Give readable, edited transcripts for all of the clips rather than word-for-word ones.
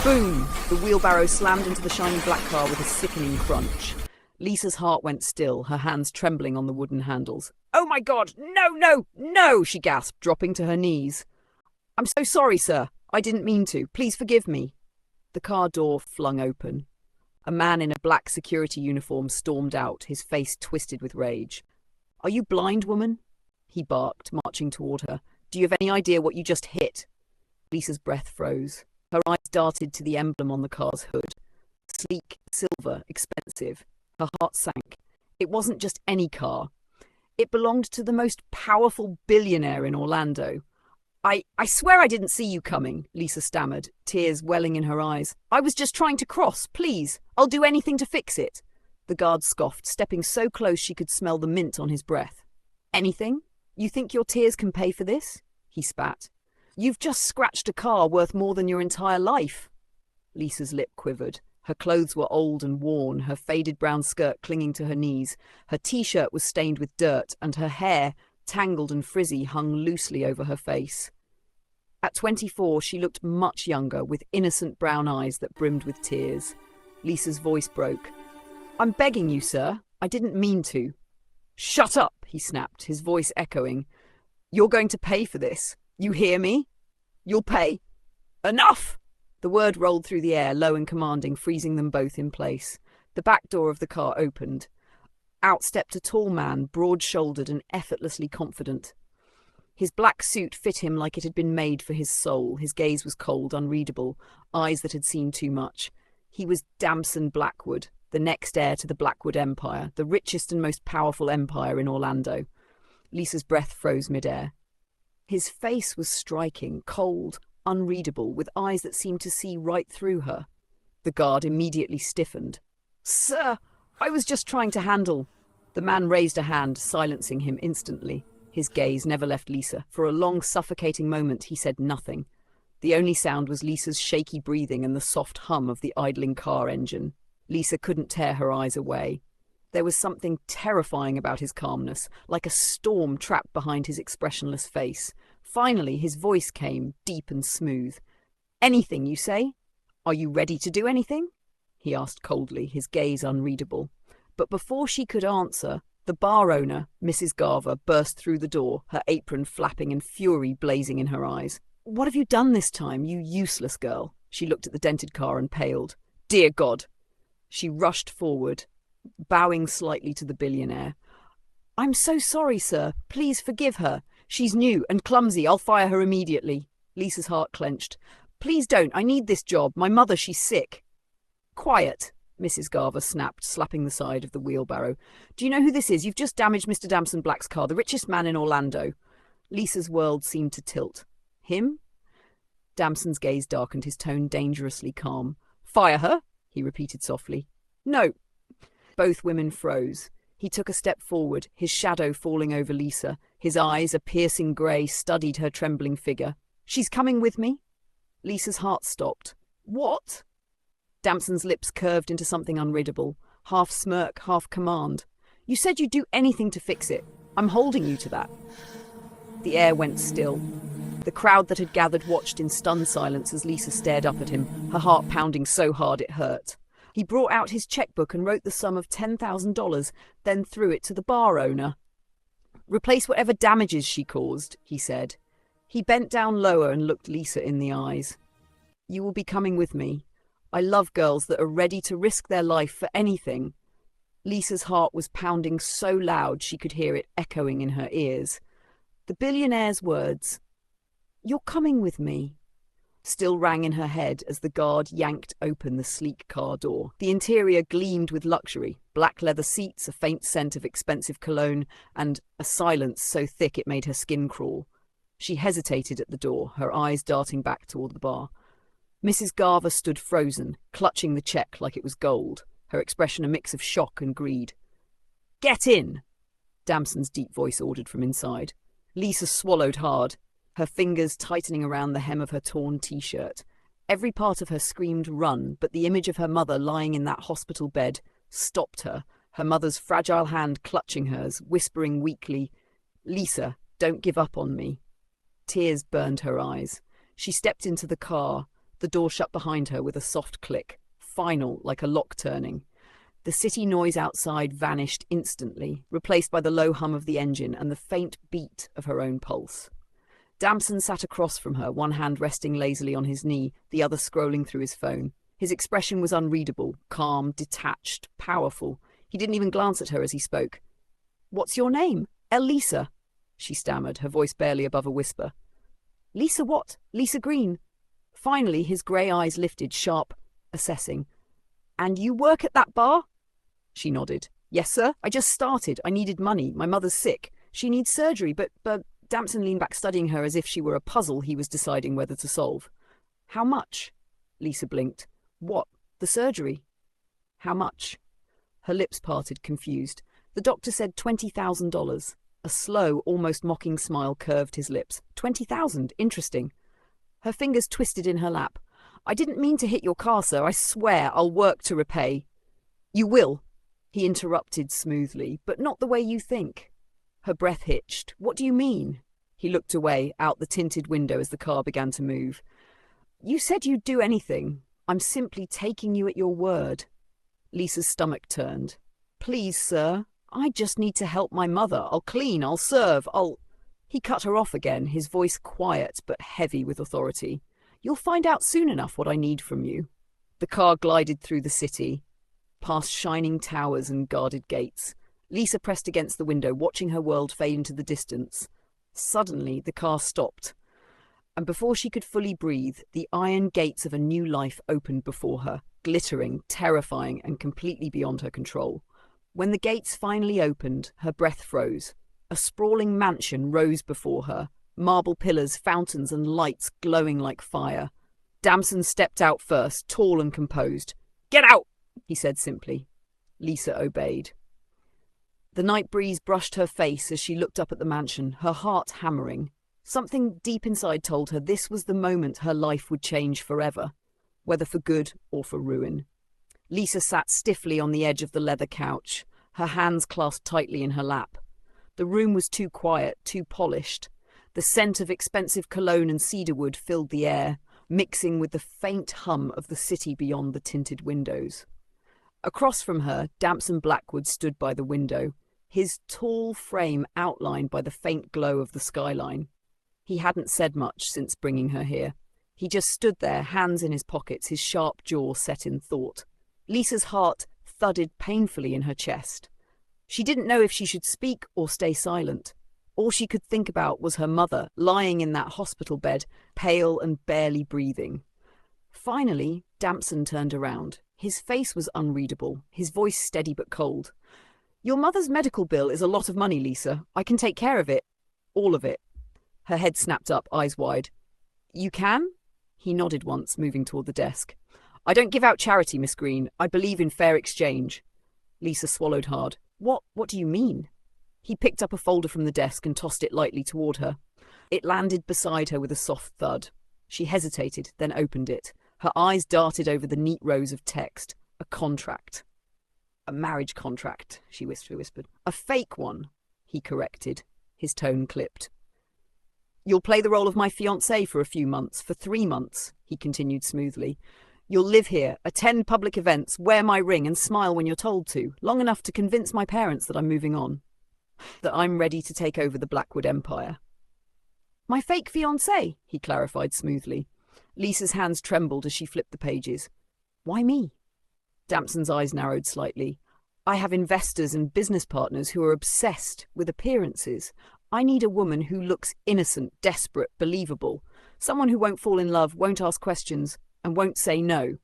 Boom! The wheelbarrow slammed into the shiny black car with a sickening crunch. Lisa's heart went still, her hands trembling on the wooden handles. "Oh my God! No, no, no!" she gasped, dropping to her knees. "I'm so sorry, sir. I didn't mean to. Please forgive me." The car door flung open. A man in a black security uniform stormed out, his face twisted with rage. "Are you blind, woman?" he barked, marching toward her. "Do you have any idea what you just hit?" Lisa's breath froze. Her eyes darted to the emblem on the car's hood. Sleek, silver, expensive. Her heart sank. It wasn't just any car. It belonged to the most powerful billionaire in Orlando. I swear I didn't see you coming," Lisa stammered, tears welling in her eyes. "I was just trying to cross, please. I'll do anything to fix it." The guard scoffed, stepping so close she could smell the mint on his breath. "Anything? You think your tears can pay for this?" he spat. "You've just scratched a car worth more than your entire life." Lisa's lip quivered. Her clothes were old and worn, her faded brown skirt clinging to her knees. Her t-shirt was stained with dirt, and her hair, tangled and frizzy, hung loosely over her face. At 24, she looked much younger, with innocent brown eyes that brimmed with tears. Lisa's voice broke. "I'm begging you, sir. I didn't mean to." "Shut up," he snapped, his voice echoing. "You're going to pay for this. You hear me? You'll pay. Enough!" The word rolled through the air, low and commanding, freezing them both in place. The back door of the car opened. Out stepped a tall man, broad-shouldered and effortlessly confident. His black suit fit him like it had been made for his soul. His gaze was cold, unreadable, eyes that had seen too much. He was Damson Blackwood, the next heir to the Blackwood Empire, the richest and most powerful empire in Orlando. Lisa's breath froze midair. His face was striking, cold, unreadable, with eyes that seemed to see right through her. The guard immediately stiffened. "Sir, I was just trying to handle." The man raised a hand, silencing him instantly. His gaze never left Lisa. For a long, suffocating moment, he said nothing. The only sound was Lisa's shaky breathing and the soft hum of the idling car engine. Lisa couldn't tear her eyes away. There was something terrifying about his calmness, like a storm trapped behind his expressionless face. Finally, his voice came, deep and smooth. "Anything, you say? Are you ready to do anything?" he asked coldly, his gaze unreadable. But before she could answer, the bar owner, Mrs. Garver, burst through the door, her apron flapping and fury blazing in her eyes. "What have you done this time, you useless girl?" She looked at the dented car and paled. "Dear God!" She rushed forward, bowing slightly to the billionaire. "I'm so sorry, sir. Please forgive her. She's new and clumsy. I'll fire her immediately." Lisa's heart clenched. "Please don't. I need this job. My mother, she's sick." "Quiet," Mrs. Garver snapped, slapping the side of the wheelbarrow. "Do you know who this is? You've just damaged Mr. Damson Black's car, the richest man in Orlando." Lisa's world seemed to tilt. "Him?" Damson's gaze darkened, his tone dangerously calm. "Fire her?" he repeated softly. "No." Both women froze. He took a step forward, his shadow falling over Lisa. His eyes, a piercing grey, studied her trembling figure. "She's coming with me?" Lisa's heart stopped. "What?" Damson's lips curved into something unreadable, half smirk, half command. "You said you'd do anything to fix it. I'm holding you to that." The air went still. The crowd that had gathered watched in stunned silence as Lisa stared up at him, her heart pounding so hard it hurt. He brought out his checkbook and wrote the sum of $10,000, then threw it to the bar owner. "Replace whatever damages she caused," he said. He bent down lower and looked Lisa in the eyes. "You will be coming with me. I love girls that are ready to risk their life for anything." Lisa's heart was pounding so loud she could hear it echoing in her ears. The billionaire's words, "You're coming with me," still rang in her head as the guard yanked open the sleek car door. The interior gleamed with luxury, black leather seats, a faint scent of expensive cologne, and a silence so thick it made her skin crawl. She hesitated at the door, her eyes darting back toward the bar. Mrs. Garver stood frozen, clutching the check like it was gold, her expression a mix of shock and greed. "Get in!" Damson's deep voice ordered from inside. Lisa swallowed hard, her fingers tightening around the hem of her torn t-shirt. Every part of her screamed run, but the image of her mother lying in that hospital bed stopped her, her mother's fragile hand clutching hers, whispering weakly, "Lisa, don't give up on me." Tears burned her eyes. She stepped into the car. The door shut behind her with a soft click, final like a lock turning. The city noise outside vanished instantly, replaced by the low hum of the engine and the faint beat of her own pulse. Damson sat across from her, one hand resting lazily on his knee, the other scrolling through his phone. His expression was unreadable, calm, detached, powerful. He didn't even glance at her as he spoke. "What's your name?" "Elisa," she stammered, her voice barely above a whisper. "Lisa what?" "Lisa Green." Finally, his grey eyes lifted, sharp, assessing. "And you work at that bar?" She nodded. "Yes, sir. I just started. I needed money. My mother's sick. She needs surgery, but Damson leaned back, studying her as if she were a puzzle he was deciding whether to solve. "How much?" Lisa blinked. "What? The surgery?" "How much?" Her lips parted, confused. The doctor said $20,000. A slow, almost mocking smile curved his lips. 20,000. Interesting. Her fingers twisted in her lap. "I didn't mean to hit your car, sir. I swear I'll work to repay." "You will," he interrupted smoothly, "but not the way you think." Her breath hitched. "What do you mean?" He looked away, out the tinted window as the car began to move. "You said you'd do anything. I'm simply taking you at your word." Lisa's stomach turned. "Please, sir. I just need to help my mother. I'll clean, I'll serve, I'll—" He cut her off again, his voice quiet but heavy with authority. "You'll find out soon enough what I need from you." The car glided through the city, past shining towers and guarded gates. Lisa pressed against the window, watching her world fade into the distance. Suddenly, the car stopped, and before she could fully breathe, the iron gates of a new life opened before her, glittering, terrifying, and completely beyond her control. When the gates finally opened, her breath froze. A sprawling mansion rose before her, marble pillars, fountains, and lights glowing like fire. Damson stepped out first, tall and composed. "Get out!" he said simply. Lisa obeyed. The night breeze brushed her face as she looked up at the mansion, her heart hammering. Something deep inside told her this was the moment her life would change forever, whether for good or for ruin. Lisa sat stiffly on the edge of the leather couch, her hands clasped tightly in her lap. The room was too quiet, too polished. The scent of expensive cologne and cedarwood filled the air, mixing with the faint hum of the city beyond the tinted windows. Across from her, Damson Blackwood stood by the window, his tall frame outlined by the faint glow of the skyline. He hadn't said much since bringing her here. He just stood there, hands in his pockets, his sharp jaw set in thought. Lisa's heart thudded painfully in her chest. She didn't know if she should speak or stay silent. All she could think about was her mother, lying in that hospital bed, pale and barely breathing. Finally, Damson turned around. His face was unreadable, his voice steady but cold. "Your mother's medical bill is a lot of money, Lisa. I can take care of it. All of it." Her head snapped up, eyes wide. "You can?" He nodded once, moving toward the desk. "I don't give out charity, Miss Green. I believe in fair exchange." Lisa swallowed hard. What do you mean?" He picked up a folder from the desk and tossed it lightly toward her. It landed beside her with a soft thud. She hesitated, then opened it. Her eyes darted over the neat rows of text. A contract. "A marriage contract," she whispered. "A fake one," he corrected. His tone clipped. "You'll play the role of my fiancé for a few months, for 3 months," he continued smoothly. "You'll live here, attend public events, wear my ring and smile when you're told to, long enough to convince my parents that I'm moving on, that I'm ready to take over the Blackwood Empire." "My fake fiancé," he clarified smoothly. Lisa's hands trembled as she flipped the pages. "Why me?" Damson's eyes narrowed slightly. "I have investors and business partners who are obsessed with appearances. I need a woman who looks innocent, desperate, believable. Someone who won't fall in love, won't ask questions, and won't say no."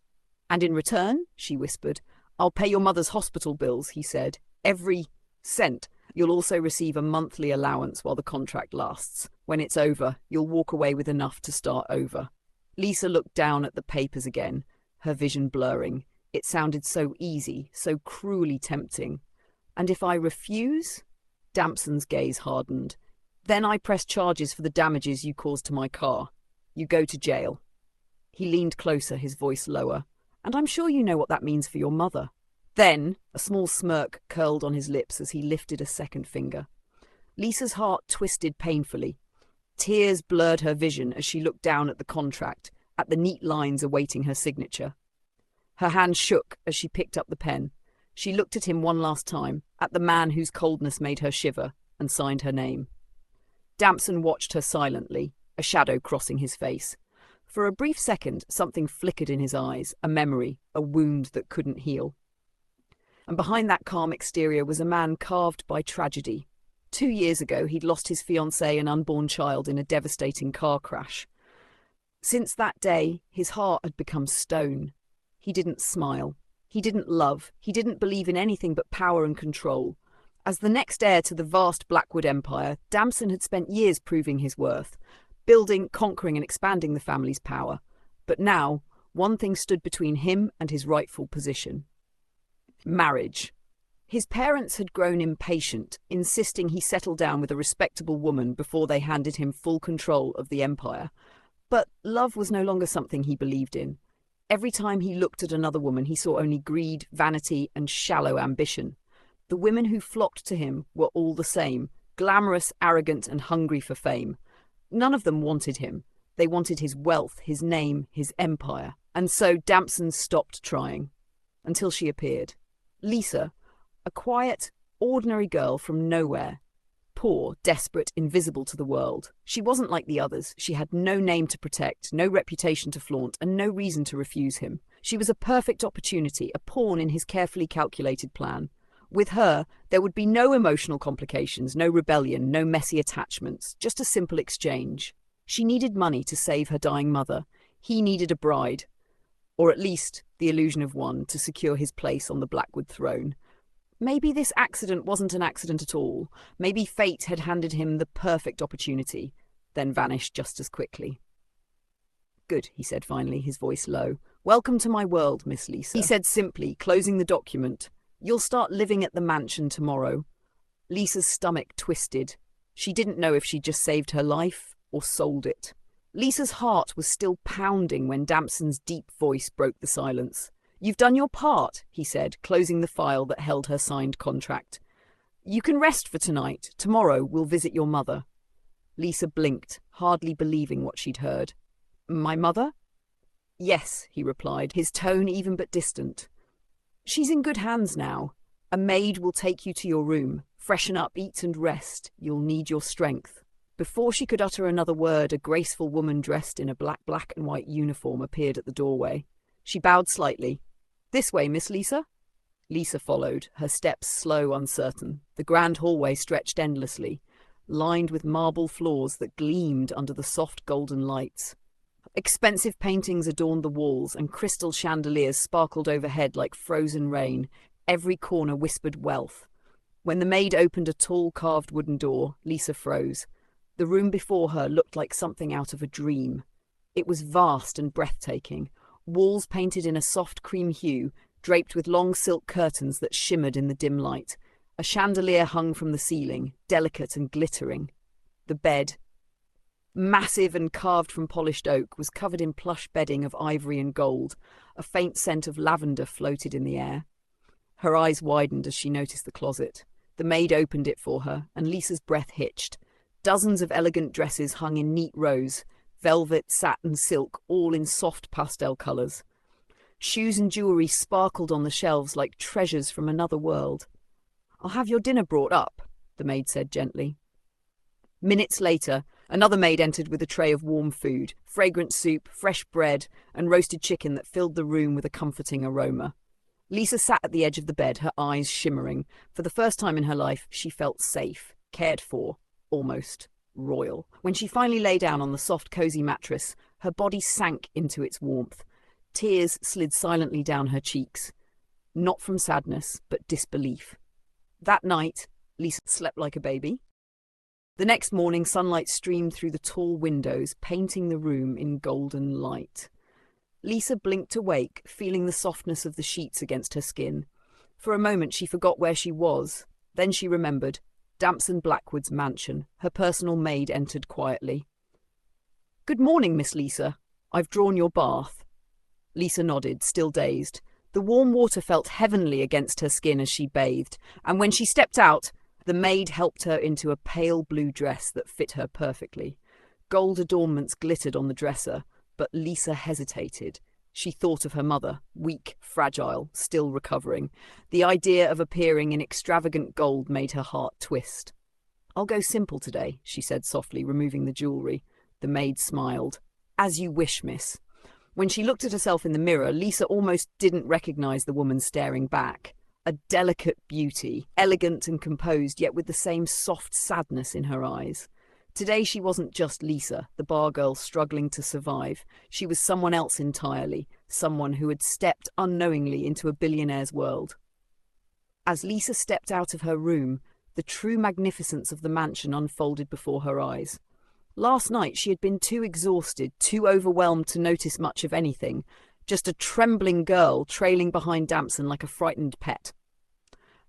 "And in return," she whispered, "I'll pay your mother's hospital bills," he said. "Every cent. You'll also receive a monthly allowance while the contract lasts. When it's over, you'll walk away with enough to start over." Lisa looked down at the papers again, her vision blurring. It sounded so easy, so cruelly tempting. "And if I refuse?" Damson's gaze hardened. "Then I press charges for the damages you caused to my car. You go to jail." He leaned closer, his voice lower. "And I'm sure you know what that means for your mother." Then a small smirk curled on his lips as he lifted a second finger. Lisa's heart twisted painfully. Tears blurred her vision as she looked down at the contract, at the neat lines awaiting her signature. Her hand shook as she picked up the pen. She looked at him one last time, at the man whose coldness made her shiver, and signed her name. Damson watched her silently, a shadow crossing his face. For a brief second, something flickered in his eyes, a memory, a wound that couldn't heal. And behind that calm exterior was a man carved by tragedy. 2 years ago, he'd lost his fiancée and unborn child in a devastating car crash. Since that day, his heart had become stone. He didn't smile. He didn't love. He didn't believe in anything but power and control. As the next heir to the vast Blackwood Empire, Damson had spent years proving his worth, building, conquering and expanding the family's power. But now, one thing stood between him and his rightful position. Marriage. His parents had grown impatient, insisting he settle down with a respectable woman before they handed him full control of the empire. But love was no longer something he believed in. Every time he looked at another woman, he saw only greed, vanity, and shallow ambition. The women who flocked to him were all the same, glamorous, arrogant, and hungry for fame. None of them wanted him. They wanted his wealth, his name, his empire. And so Damson stopped trying. Until she appeared. Lisa, a quiet, ordinary girl from nowhere. Poor, desperate, invisible to the world. She wasn't like the others. She had no name to protect, no reputation to flaunt, and no reason to refuse him. She was a perfect opportunity, a pawn in his carefully calculated plan. With her, there would be no emotional complications, no rebellion, no messy attachments, just a simple exchange. She needed money to save her dying mother. He needed a bride, or at least the illusion of one, to secure his place on the Blackwood throne. Maybe this accident wasn't an accident at all. Maybe fate had handed him the perfect opportunity, then vanished just as quickly. "Good," he said finally, his voice low. "Welcome to my world, Miss Lisa," he said simply, closing the document. "You'll start living at the mansion tomorrow." Lisa's stomach twisted. She didn't know if she'd just saved her life or sold it. Lisa's heart was still pounding when Damson's deep voice broke the silence. "You've done your part," he said, closing the file that held her signed contract. "You can rest for tonight. Tomorrow we'll visit your mother." Lisa blinked, hardly believing what she'd heard. "My mother?" "Yes," he replied, his tone even but distant. "She's in good hands now. A maid will take you to your room. Freshen up, eat and rest. You'll need your strength." Before she could utter another word, a graceful woman dressed in a black and white uniform appeared at the doorway. She bowed slightly. "This way, Miss Lisa?" Lisa followed, her steps slow, uncertain. The grand hallway stretched endlessly, lined with marble floors that gleamed under the soft golden lights. Expensive paintings adorned the walls, and crystal chandeliers sparkled overhead like frozen rain. Every corner whispered wealth. When the maid opened a tall carved wooden door, Lisa froze. The room before her looked like something out of a dream. It was vast and breathtaking. Walls painted in a soft cream hue, draped with long silk curtains that shimmered in the dim light. A chandelier hung from the ceiling, delicate and glittering. The bed, massive and carved from polished oak, was covered in plush bedding of ivory and gold. A faint scent of lavender floated in the air. Her eyes widened as she noticed the closet. The maid opened it for her, and Lisa's breath hitched. Dozens of elegant dresses hung in neat rows, velvet, satin, silk, all in soft pastel colours. Shoes and jewellery sparkled on the shelves like treasures from another world. "I'll have your dinner brought up," the maid said gently. Minutes later, another maid entered with a tray of warm food, fragrant soup, fresh bread, and roasted chicken that filled the room with a comforting aroma. Lisa sat at the edge of the bed, her eyes shimmering. For the first time in her life, she felt safe, cared for, almost royal. When she finally lay down on the soft, cosy mattress, her body sank into its warmth. Tears slid silently down her cheeks. Not from sadness, but disbelief. That night, Lisa slept like a baby. The next morning, sunlight streamed through the tall windows, painting the room in golden light. Lisa blinked awake, feeling the softness of the sheets against her skin. For a moment, she forgot where she was. Then she remembered. Damson Blackwood's mansion. Her personal maid entered quietly. "Good morning, Miss Lisa. I've drawn your bath." Lisa nodded, still dazed. The warm water felt heavenly against her skin as she bathed, and when she stepped out, the maid helped her into a pale blue dress that fit her perfectly. Gold adornments glittered on the dresser, but Lisa hesitated. She thought of her mother, weak, fragile, still recovering. The idea of appearing in extravagant gold made her heart twist. "I'll go simple today," she said softly, removing the jewellery. The maid smiled. "As you wish, miss." When she looked at herself in the mirror, Lisa almost didn't recognise the woman staring back. A delicate beauty, elegant and composed, yet with the same soft sadness in her eyes. Today she wasn't just Lisa, the bar girl struggling to survive. She was someone else entirely, someone who had stepped unknowingly into a billionaire's world. As Lisa stepped out of her room, the true magnificence of the mansion unfolded before her eyes. Last night she had been too exhausted, too overwhelmed to notice much of anything, just a trembling girl trailing behind Damson like a frightened pet.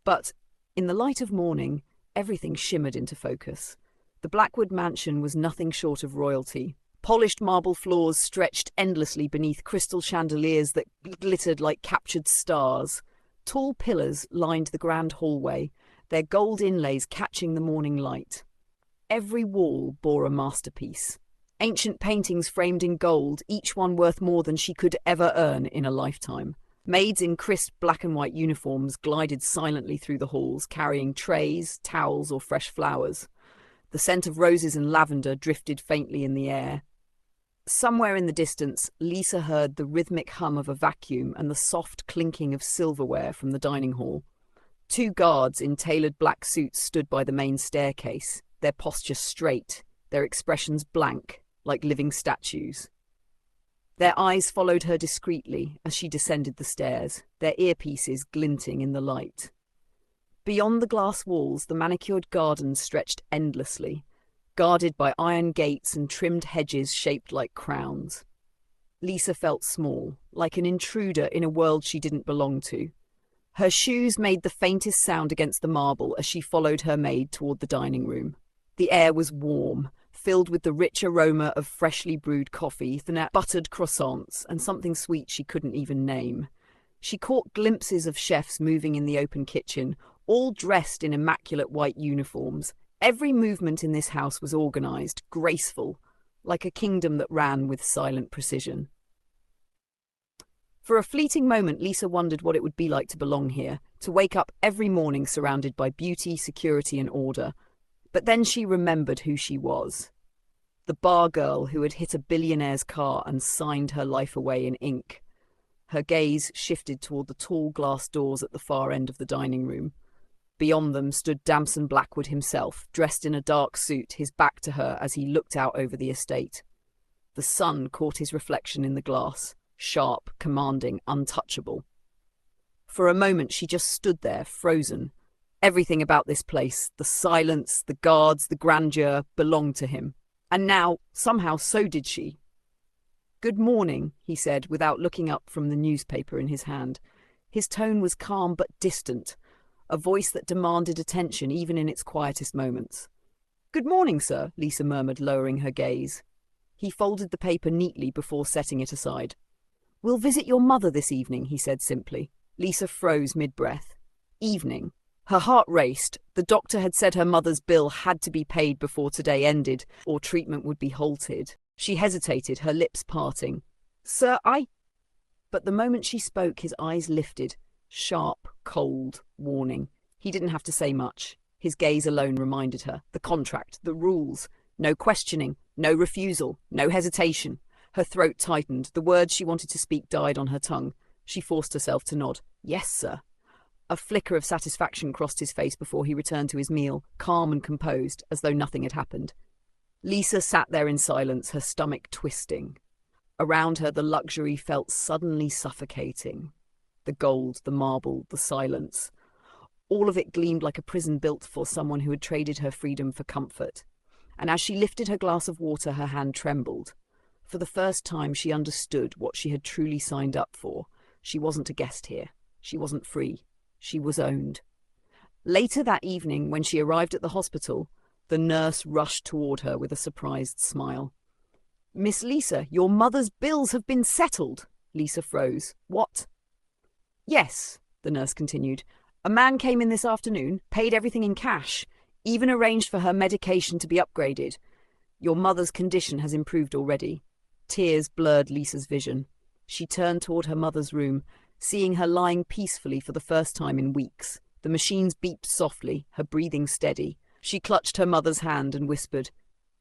But in the light of morning, everything shimmered into focus. The Blackwood mansion was nothing short of royalty. Polished marble floors stretched endlessly beneath crystal chandeliers that glittered like captured stars. Tall pillars lined the grand hallway, their gold inlays catching the morning light. Every wall bore a masterpiece. Ancient paintings framed in gold, each one worth more than she could ever earn in a lifetime. Maids in crisp black and white uniforms glided silently through the halls, carrying trays, towels, or fresh flowers. The scent of roses and lavender drifted faintly in the air. Somewhere in the distance, Lisa heard the rhythmic hum of a vacuum and the soft clinking of silverware from the dining hall. Two guards in tailored black suits stood by the main staircase, their posture straight, their expressions blank, like living statues. Their eyes followed her discreetly as she descended the stairs, their earpieces glinting in the light. Beyond the glass walls, the manicured gardens stretched endlessly, guarded by iron gates and trimmed hedges shaped like crowns. Lisa felt small, like an intruder in a world she didn't belong to. Her shoes made the faintest sound against the marble as she followed her maid toward the dining room. The air was warm, filled with the rich aroma of freshly brewed coffee, buttered croissants, and something sweet she couldn't even name. She caught glimpses of chefs moving in the open kitchen, all dressed in immaculate white uniforms. Every movement in this house was organized, graceful, like a kingdom that ran with silent precision. For a fleeting moment, Lisa wondered what it would be like to belong here, to wake up every morning surrounded by beauty, security, and order. But then she remembered who she was. The bar girl who had hit a billionaire's car and signed her life away in ink. Her gaze shifted toward the tall glass doors at the far end of the dining room. Beyond them stood Damson Blackwood himself, dressed in a dark suit, his back to her as he looked out over the estate. The sun caught his reflection in the glass, sharp, commanding, untouchable. For a moment she just stood there, frozen. Everything about this place, the silence, the guards, the grandeur, belonged to him. And now, somehow, so did she. "Good morning," he said, without looking up from the newspaper in his hand. His tone was calm but distant, a voice that demanded attention even in its quietest moments. "Good morning, sir," Lisa murmured, lowering her gaze. He folded the paper neatly before setting it aside. "We'll visit your mother this evening," he said simply. Lisa froze mid-breath. Evening. Her heart raced. The doctor had said her mother's bill had to be paid before today ended, or treatment would be halted. She hesitated, her lips parting. "Sir, But the moment she spoke, his eyes lifted. Sharp, cold, warning. He didn't have to say much. His gaze alone reminded her. The contract, the rules. No questioning, no refusal, no hesitation. Her throat tightened. The words she wanted to speak died on her tongue. She forced herself to nod. "Yes, sir." A flicker of satisfaction crossed his face before he returned to his meal, calm and composed, as though nothing had happened. Lisa sat there in silence, her stomach twisting. Around her, the luxury felt suddenly suffocating. The gold, the marble, the silence. All of it gleamed like a prison built for someone who had traded her freedom for comfort. And as she lifted her glass of water, her hand trembled. For the first time, she understood what she had truly signed up for. She wasn't a guest here. She wasn't free. She was owned. Later that evening, when she arrived at the hospital, the nurse rushed toward her with a surprised smile. "Miss Lisa, your mother's bills have been settled." Lisa froze. "What?" "Yes," the nurse continued. "A man came in this afternoon, paid everything in cash, even arranged for her medication to be upgraded. Your mother's condition has improved already. Tears blurred Lisa's vision. She turned toward her mother's room, seeing her lying peacefully for the first time in weeks. The machines beeped softly, her breathing steady. She clutched her mother's hand and whispered,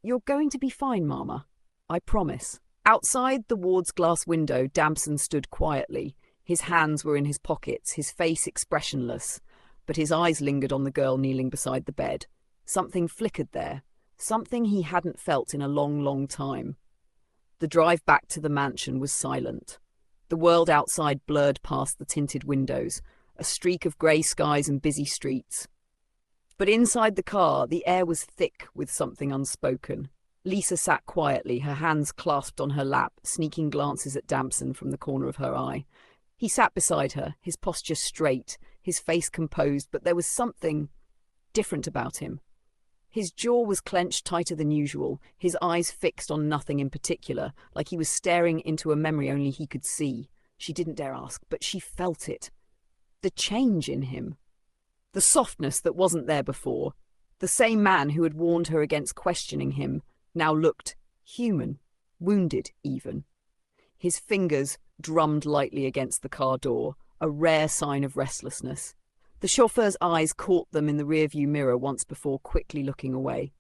"You're going to be fine, Mama. I promise." Outside the ward's glass window, Damson stood quietly. His hands were in his pockets, his face expressionless, but his eyes lingered on the girl kneeling beside the bed. Something flickered there, something he hadn't felt in a long, long time. The drive back to the mansion was silent. The world outside blurred past the tinted windows, a streak of grey skies and busy streets. But inside the car, the air was thick with something unspoken. Lisa sat quietly, her hands clasped on her lap, sneaking glances at Damson from the corner of her eye. He sat beside her, his posture straight, his face composed, but there was something different about him. His jaw was clenched tighter than usual, his eyes fixed on nothing in particular, like he was staring into a memory only he could see. She didn't dare ask, but she felt it. The change in him. The softness that wasn't there before. The same man who had warned her against questioning him now looked human, wounded even. His fingers drummed lightly against the car door, a rare sign of restlessness. The chauffeur's eyes caught them in the rearview mirror once before quickly looking away.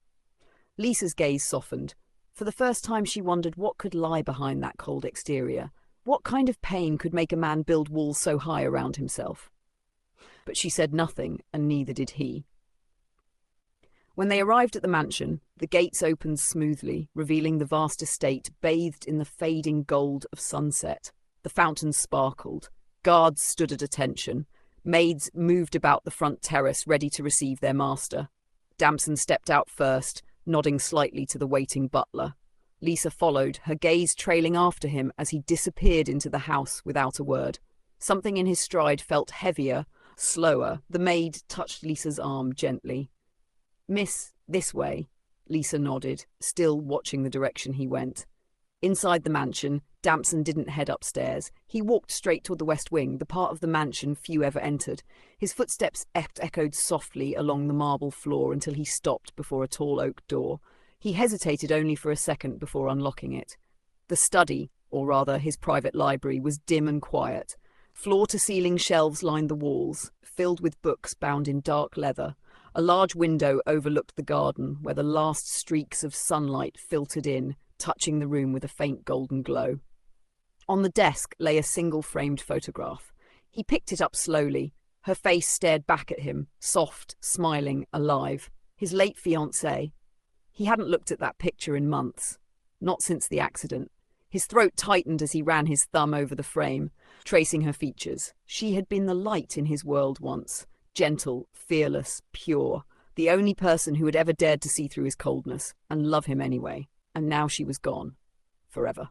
Lisa's gaze softened. For the first time she wondered what could lie behind that cold exterior. What kind of pain could make a man build walls so high around himself? But she said nothing, and neither did he. When they arrived at the mansion, the gates opened smoothly, revealing the vast estate bathed in the fading gold of sunset. The fountains sparkled. Guards stood at attention. Maids moved about the front terrace, ready to receive their master. Damson stepped out first, nodding slightly to the waiting butler. Lisa followed, her gaze trailing after him as he disappeared into the house without a word. Something in his stride felt heavier, slower. The maid touched Lisa's arm gently. "Miss, this way," Lisa nodded, still watching the direction he went. Inside the mansion, Damson didn't head upstairs. He walked straight toward the west wing, the part of the mansion few ever entered. His footsteps echoed softly along the marble floor until he stopped before a tall oak door. He hesitated only for a second before unlocking it. The study, or rather his private library, was dim and quiet. Floor-to-ceiling shelves lined the walls, filled with books bound in dark leather. A large window overlooked the garden, where the last streaks of sunlight filtered in, touching the room with a faint golden glow. On the desk lay a single-framed photograph. He picked it up slowly. Her face stared back at him, soft, smiling, alive. His late fiancée. He hadn't looked at that picture in months. Not since the accident. His throat tightened as he ran his thumb over the frame, tracing her features. She had been the light in his world once. Gentle, fearless, pure. The only person who had ever dared to see through his coldness, and love him anyway. And now she was gone. Forever.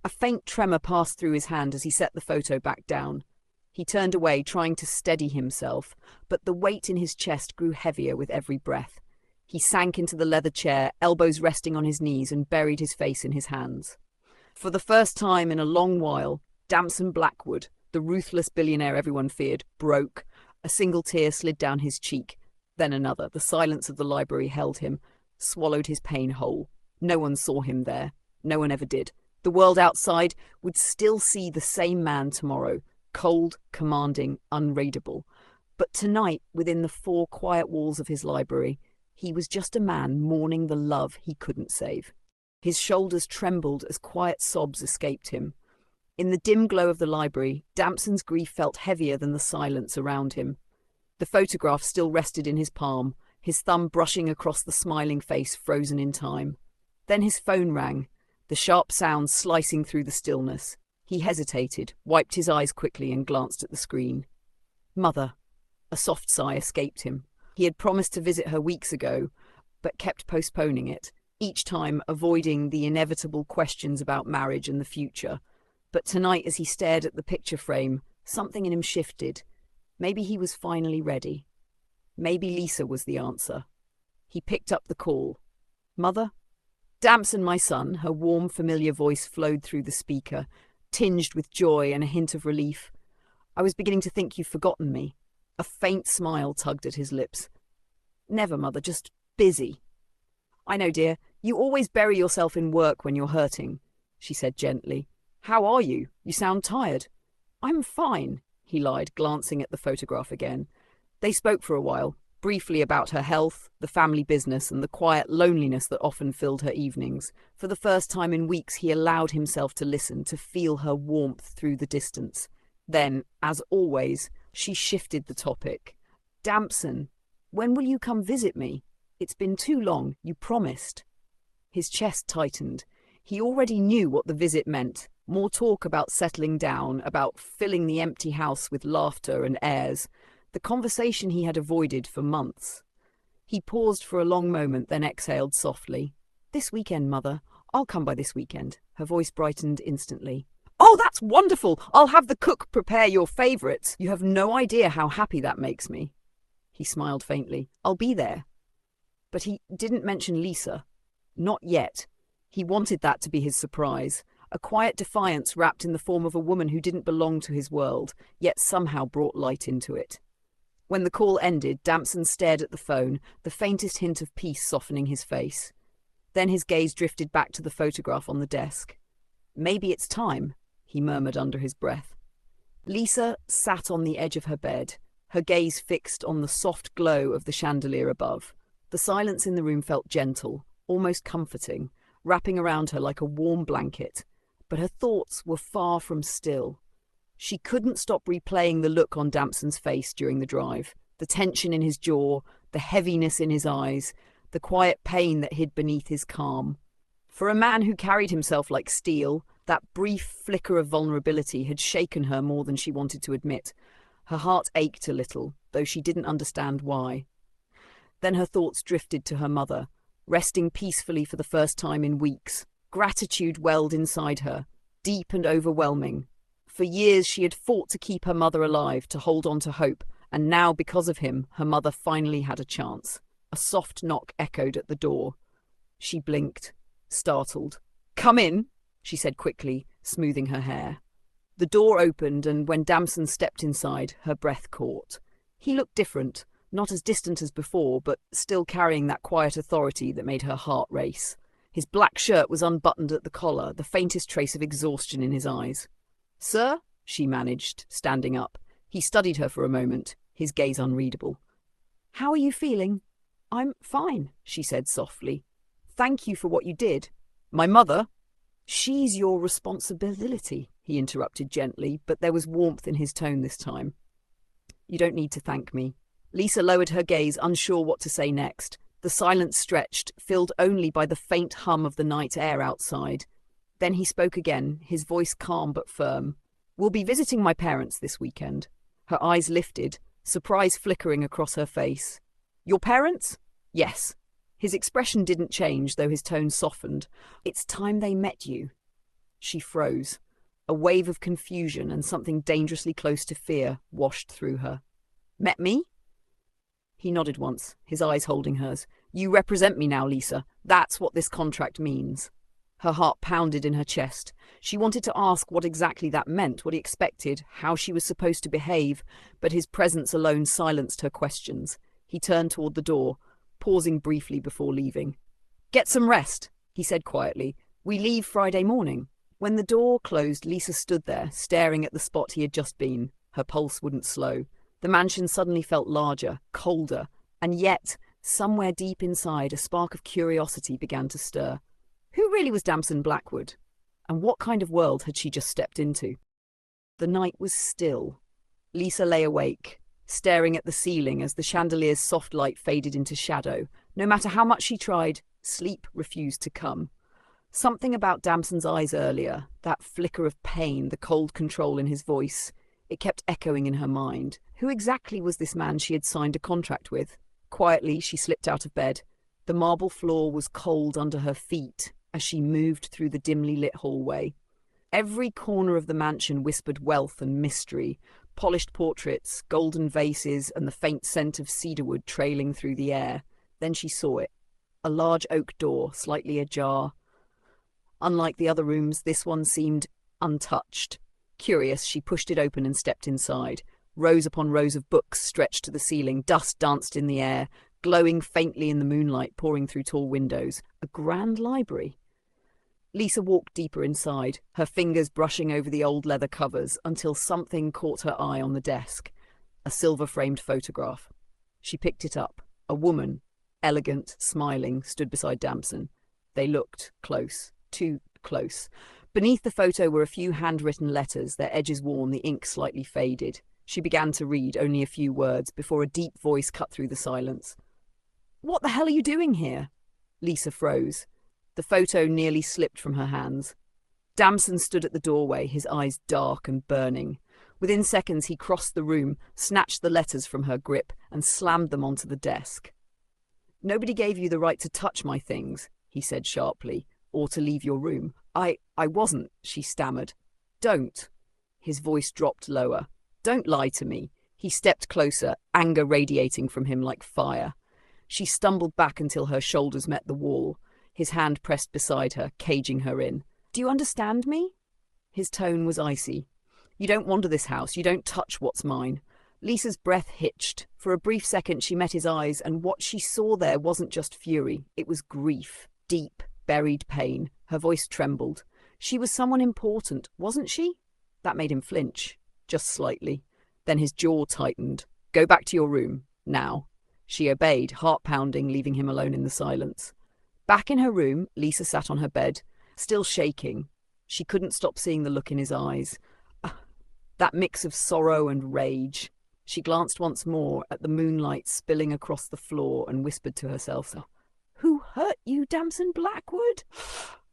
A faint tremor passed through his hand as he set the photo back down. He turned away, trying to steady himself, but the weight in his chest grew heavier with every breath. He sank into the leather chair, elbows resting on his knees, and buried his face in his hands. For the first time in a long while, Damson Blackwood, the ruthless billionaire everyone feared, broke. A single tear slid down his cheek, then another. The silence of the library held him, swallowed his pain whole. No one saw him there. No one ever did. The world outside would still see the same man tomorrow, cold, commanding, unraidable. But tonight, within the four quiet walls of his library, he was just a man mourning the love he couldn't save. His shoulders trembled as quiet sobs escaped him. In the dim glow of the library, Damson's grief felt heavier than the silence around him. The photograph still rested in his palm, his thumb brushing across the smiling face frozen in time. Then his phone rang, the sharp sound slicing through the stillness. He hesitated, wiped his eyes quickly and glanced at the screen. Mother. A soft sigh escaped him. He had promised to visit her weeks ago, but kept postponing it, each time avoiding the inevitable questions about marriage and the future. But tonight, as he stared at the picture frame, something in him shifted. Maybe he was finally ready. Maybe Lisa was the answer. He picked up the call. Mother? Damson, my son, her warm, familiar voice flowed through the speaker, tinged with joy and a hint of relief. I was beginning to think you've forgotten me. A faint smile tugged at his lips. Never, Mother, just busy. I know, dear. You always bury yourself in work when you're hurting, she said gently. How are you? You sound tired. I'm fine, he lied, glancing at the photograph again. They spoke for a while, briefly about her health, the family business, and the quiet loneliness that often filled her evenings. For the first time in weeks, he allowed himself to listen, to feel her warmth through the distance. Then, as always, she shifted the topic. Damson, when will you come visit me? It's been too long, you promised. His chest tightened. He already knew what the visit meant. More talk about settling down, about filling the empty house with laughter and airs. The conversation he had avoided for months. He paused for a long moment, then exhaled softly. This weekend, Mother. I'll come by this weekend. Her voice brightened instantly. Oh, that's wonderful! I'll have the cook prepare your favourites. You have no idea how happy that makes me. He smiled faintly. I'll be there. But he didn't mention Lisa. Not yet. He wanted that to be his surprise. A quiet defiance wrapped in the form of a woman who didn't belong to his world, yet somehow brought light into it. When the call ended, Damson stared at the phone, the faintest hint of peace softening his face. Then his gaze drifted back to the photograph on the desk. Maybe it's time, he murmured under his breath. Lisa sat on the edge of her bed, her gaze fixed on the soft glow of the chandelier above. The silence in the room felt gentle, almost comforting, wrapping around her like a warm blanket. But her thoughts were far from still. She couldn't stop replaying the look on Damson's face during the drive, the tension in his jaw, the heaviness in his eyes, the quiet pain that hid beneath his calm. For a man who carried himself like steel, that brief flicker of vulnerability had shaken her more than she wanted to admit. Her heart ached a little, though she didn't understand why. Then her thoughts drifted to her mother, resting peacefully for the first time in weeks. Gratitude welled inside her, deep and overwhelming. For years she had fought to keep her mother alive, to hold on to hope, and now, because of him, her mother finally had a chance. A soft knock echoed at the door. She blinked, startled. "Come in," she said quickly, smoothing her hair. The door opened, and when Damson stepped inside, her breath caught. He looked different, not as distant as before, but still carrying that quiet authority that made her heart race. His black shirt was unbuttoned at the collar, the faintest trace of exhaustion in his eyes. "Sir?" she managed, standing up. He studied her for a moment, his gaze unreadable. "How are you feeling?" "I'm fine," she said softly. "Thank you for what you did." "My mother?" "She's your responsibility," he interrupted gently, but there was warmth in his tone this time. "You don't need to thank me." Lisa lowered her gaze, unsure what to say next. The silence stretched, filled only by the faint hum of the night air outside. Then he spoke again, his voice calm but firm. "We'll be visiting my parents this weekend." Her eyes lifted, surprise flickering across her face. "Your parents?" "Yes." His expression didn't change, though his tone softened. "It's time they met you." She froze. A wave of confusion and something dangerously close to fear washed through her. "Met me?" He nodded once, his eyes holding hers. "You represent me now, Lisa. That's what this contract means." Her heart pounded in her chest. She wanted to ask what exactly that meant, what he expected, how she was supposed to behave, but his presence alone silenced her questions. He turned toward the door, pausing briefly before leaving. "Get some rest," he said quietly. "We leave Friday morning." When the door closed, Lisa stood there, staring at the spot he had just been. Her pulse wouldn't slow. The mansion suddenly felt larger, colder, and yet, somewhere deep inside, a spark of curiosity began to stir. Who really was Damson Blackwood? And what kind of world had she just stepped into? The night was still. Lisa lay awake, staring at the ceiling as the chandelier's soft light faded into shadow. No matter how much she tried, sleep refused to come. Something about Damson's eyes earlier, that flicker of pain, the cold control in his voice, it kept echoing in her mind. Who exactly was this man she had signed a contract with? Quietly, she slipped out of bed. The marble floor was cold under her feet as she moved through the dimly lit hallway. Every corner of the mansion whispered wealth and mystery, polished portraits, golden vases, and the faint scent of cedarwood trailing through the air. Then she saw it. A large oak door, slightly ajar. Unlike the other rooms, this one seemed untouched. Curious, she pushed it open and stepped inside. Rows upon rows of books stretched to the ceiling, dust danced in the air, glowing faintly in the moonlight pouring through tall windows. A grand library. Lisa walked deeper inside, her fingers brushing over the old leather covers until something caught her eye on the desk. A silver-framed photograph. She picked it up. A woman, elegant, smiling, stood beside Damson. They looked close, too close. Beneath the photo were a few handwritten letters, their edges worn, the ink slightly faded. She began to read, only a few words, before a deep voice cut through the silence. "What the hell are you doing here?" Lisa froze. The photo nearly slipped from her hands. Damson stood at the doorway, his eyes dark and burning. Within seconds, he crossed the room, snatched the letters from her grip, and slammed them onto the desk. "Nobody gave you the right to touch my things," he said sharply, "or to leave your room." I wasn't," she stammered. "Don't." His voice dropped lower. "Don't lie to me." He stepped closer, anger radiating from him like fire. She stumbled back until her shoulders met the wall. His hand pressed beside her, caging her in. "Do you understand me?" His tone was icy. "You don't wander this house. You don't touch what's mine." Lisa's breath hitched. For a brief second she met his eyes, and what she saw there wasn't just fury. It was grief. Deep, buried pain. Her voice trembled. She was someone important, wasn't she? That made him flinch. Just slightly. Then his jaw tightened. "Go back to your room. Now." She obeyed, heart pounding, leaving him alone in the silence. Back in her room, Lisa sat on her bed, still shaking. She couldn't stop seeing the look in his eyes. That mix of sorrow and rage. She glanced once more at the moonlight spilling across the floor and whispered to herself, "Who hurt you, Damson Blackwood?"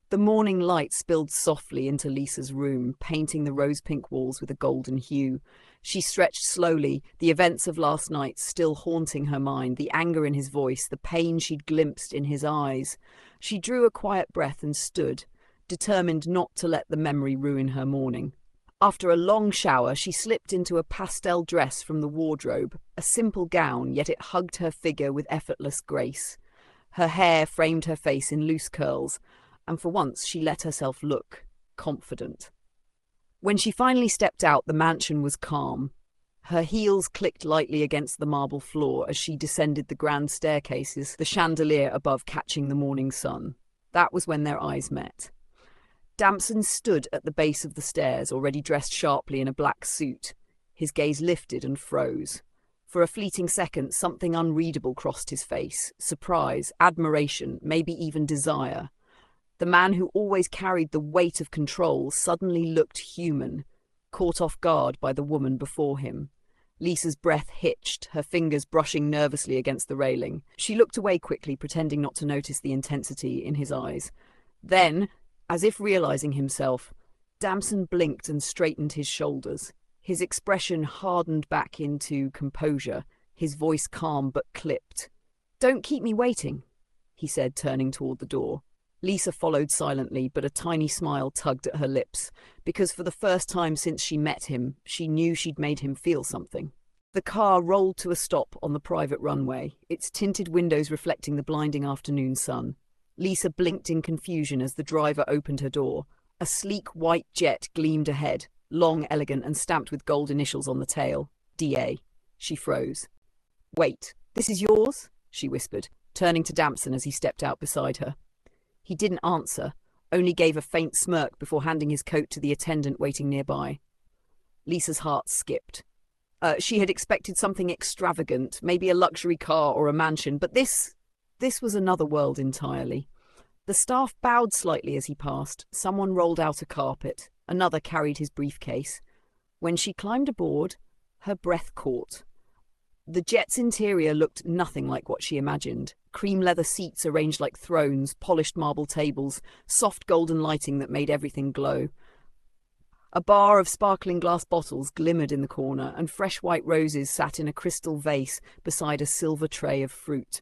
The morning light spilled softly into Lisa's room, painting the rose-pink walls with a golden hue. She stretched slowly, the events of last night still haunting her mind, the anger in his voice, the pain she'd glimpsed in his eyes. She drew a quiet breath and stood, determined not to let the memory ruin her morning. After a long shower, she slipped into a pastel dress from the wardrobe, a simple gown, yet it hugged her figure with effortless grace. Her hair framed her face in loose curls, and for once she let herself look confident. When she finally stepped out, the mansion was calm. Her heels clicked lightly against the marble floor as she descended the grand staircases, the chandelier above catching the morning sun. That was when their eyes met. Damson stood at the base of the stairs, already dressed sharply in a black suit. His gaze lifted and froze. For a fleeting second, something unreadable crossed his face. Surprise, admiration, maybe even desire. The man who always carried the weight of control suddenly looked human, caught off guard by the woman before him. Lisa's breath hitched, her fingers brushing nervously against the railing. She looked away quickly, pretending not to notice the intensity in his eyes. Then, as if realizing himself, Damson blinked and straightened his shoulders. His expression hardened back into composure, his voice calm but clipped. "Don't keep me waiting," he said, turning toward the door. Lisa followed silently, but a tiny smile tugged at her lips, because for the first time since she met him, she knew she'd made him feel something. The car rolled to a stop on the private runway, its tinted windows reflecting the blinding afternoon sun. Lisa blinked in confusion as the driver opened her door. A sleek white jet gleamed ahead, long, elegant, and stamped with gold initials on the tail. DA. She froze. "Wait, this is yours?" she whispered, turning to Damson as he stepped out beside her. He didn't answer, only gave a faint smirk before handing his coat to the attendant waiting nearby. Lisa's heart skipped. She had expected something extravagant, maybe a luxury car or a mansion, but this was another world entirely. The staff bowed slightly as he passed. Someone rolled out a carpet. Another carried his briefcase. When she climbed aboard, her breath caught. The jet's interior looked nothing like what she imagined. Cream leather seats arranged like thrones, polished marble tables, soft golden lighting that made everything glow. A bar of sparkling glass bottles glimmered in the corner, and fresh white roses sat in a crystal vase beside a silver tray of fruit.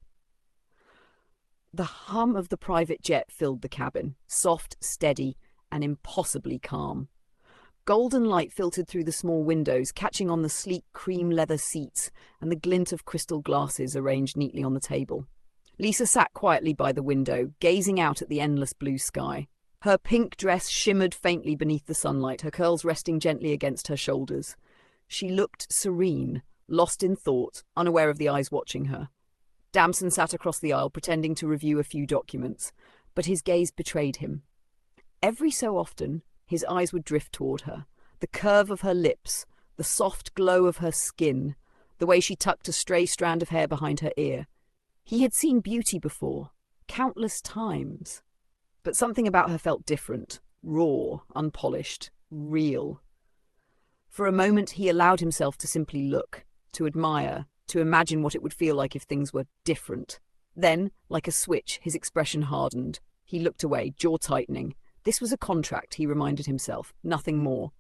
The hum of the private jet filled the cabin, soft, steady, and impossibly calm. Golden light filtered through the small windows, catching on the sleek cream leather seats and the glint of crystal glasses arranged neatly on the table. Lisa sat quietly by the window, gazing out at the endless blue sky. Her pink dress shimmered faintly beneath the sunlight, her curls resting gently against her shoulders. She looked serene, lost in thought, unaware of the eyes watching her. Damson sat across the aisle, pretending to review a few documents, but his gaze betrayed him. Every so often, his eyes would drift toward her, the curve of her lips, the soft glow of her skin, the way she tucked a stray strand of hair behind her ear. He had seen beauty before, countless times. But something about her felt different, raw, unpolished, real. For a moment, he allowed himself to simply look, to admire, to imagine what it would feel like if things were different. Then, like a switch, his expression hardened. He looked away, jaw tightening. This was a contract, he reminded himself, nothing more.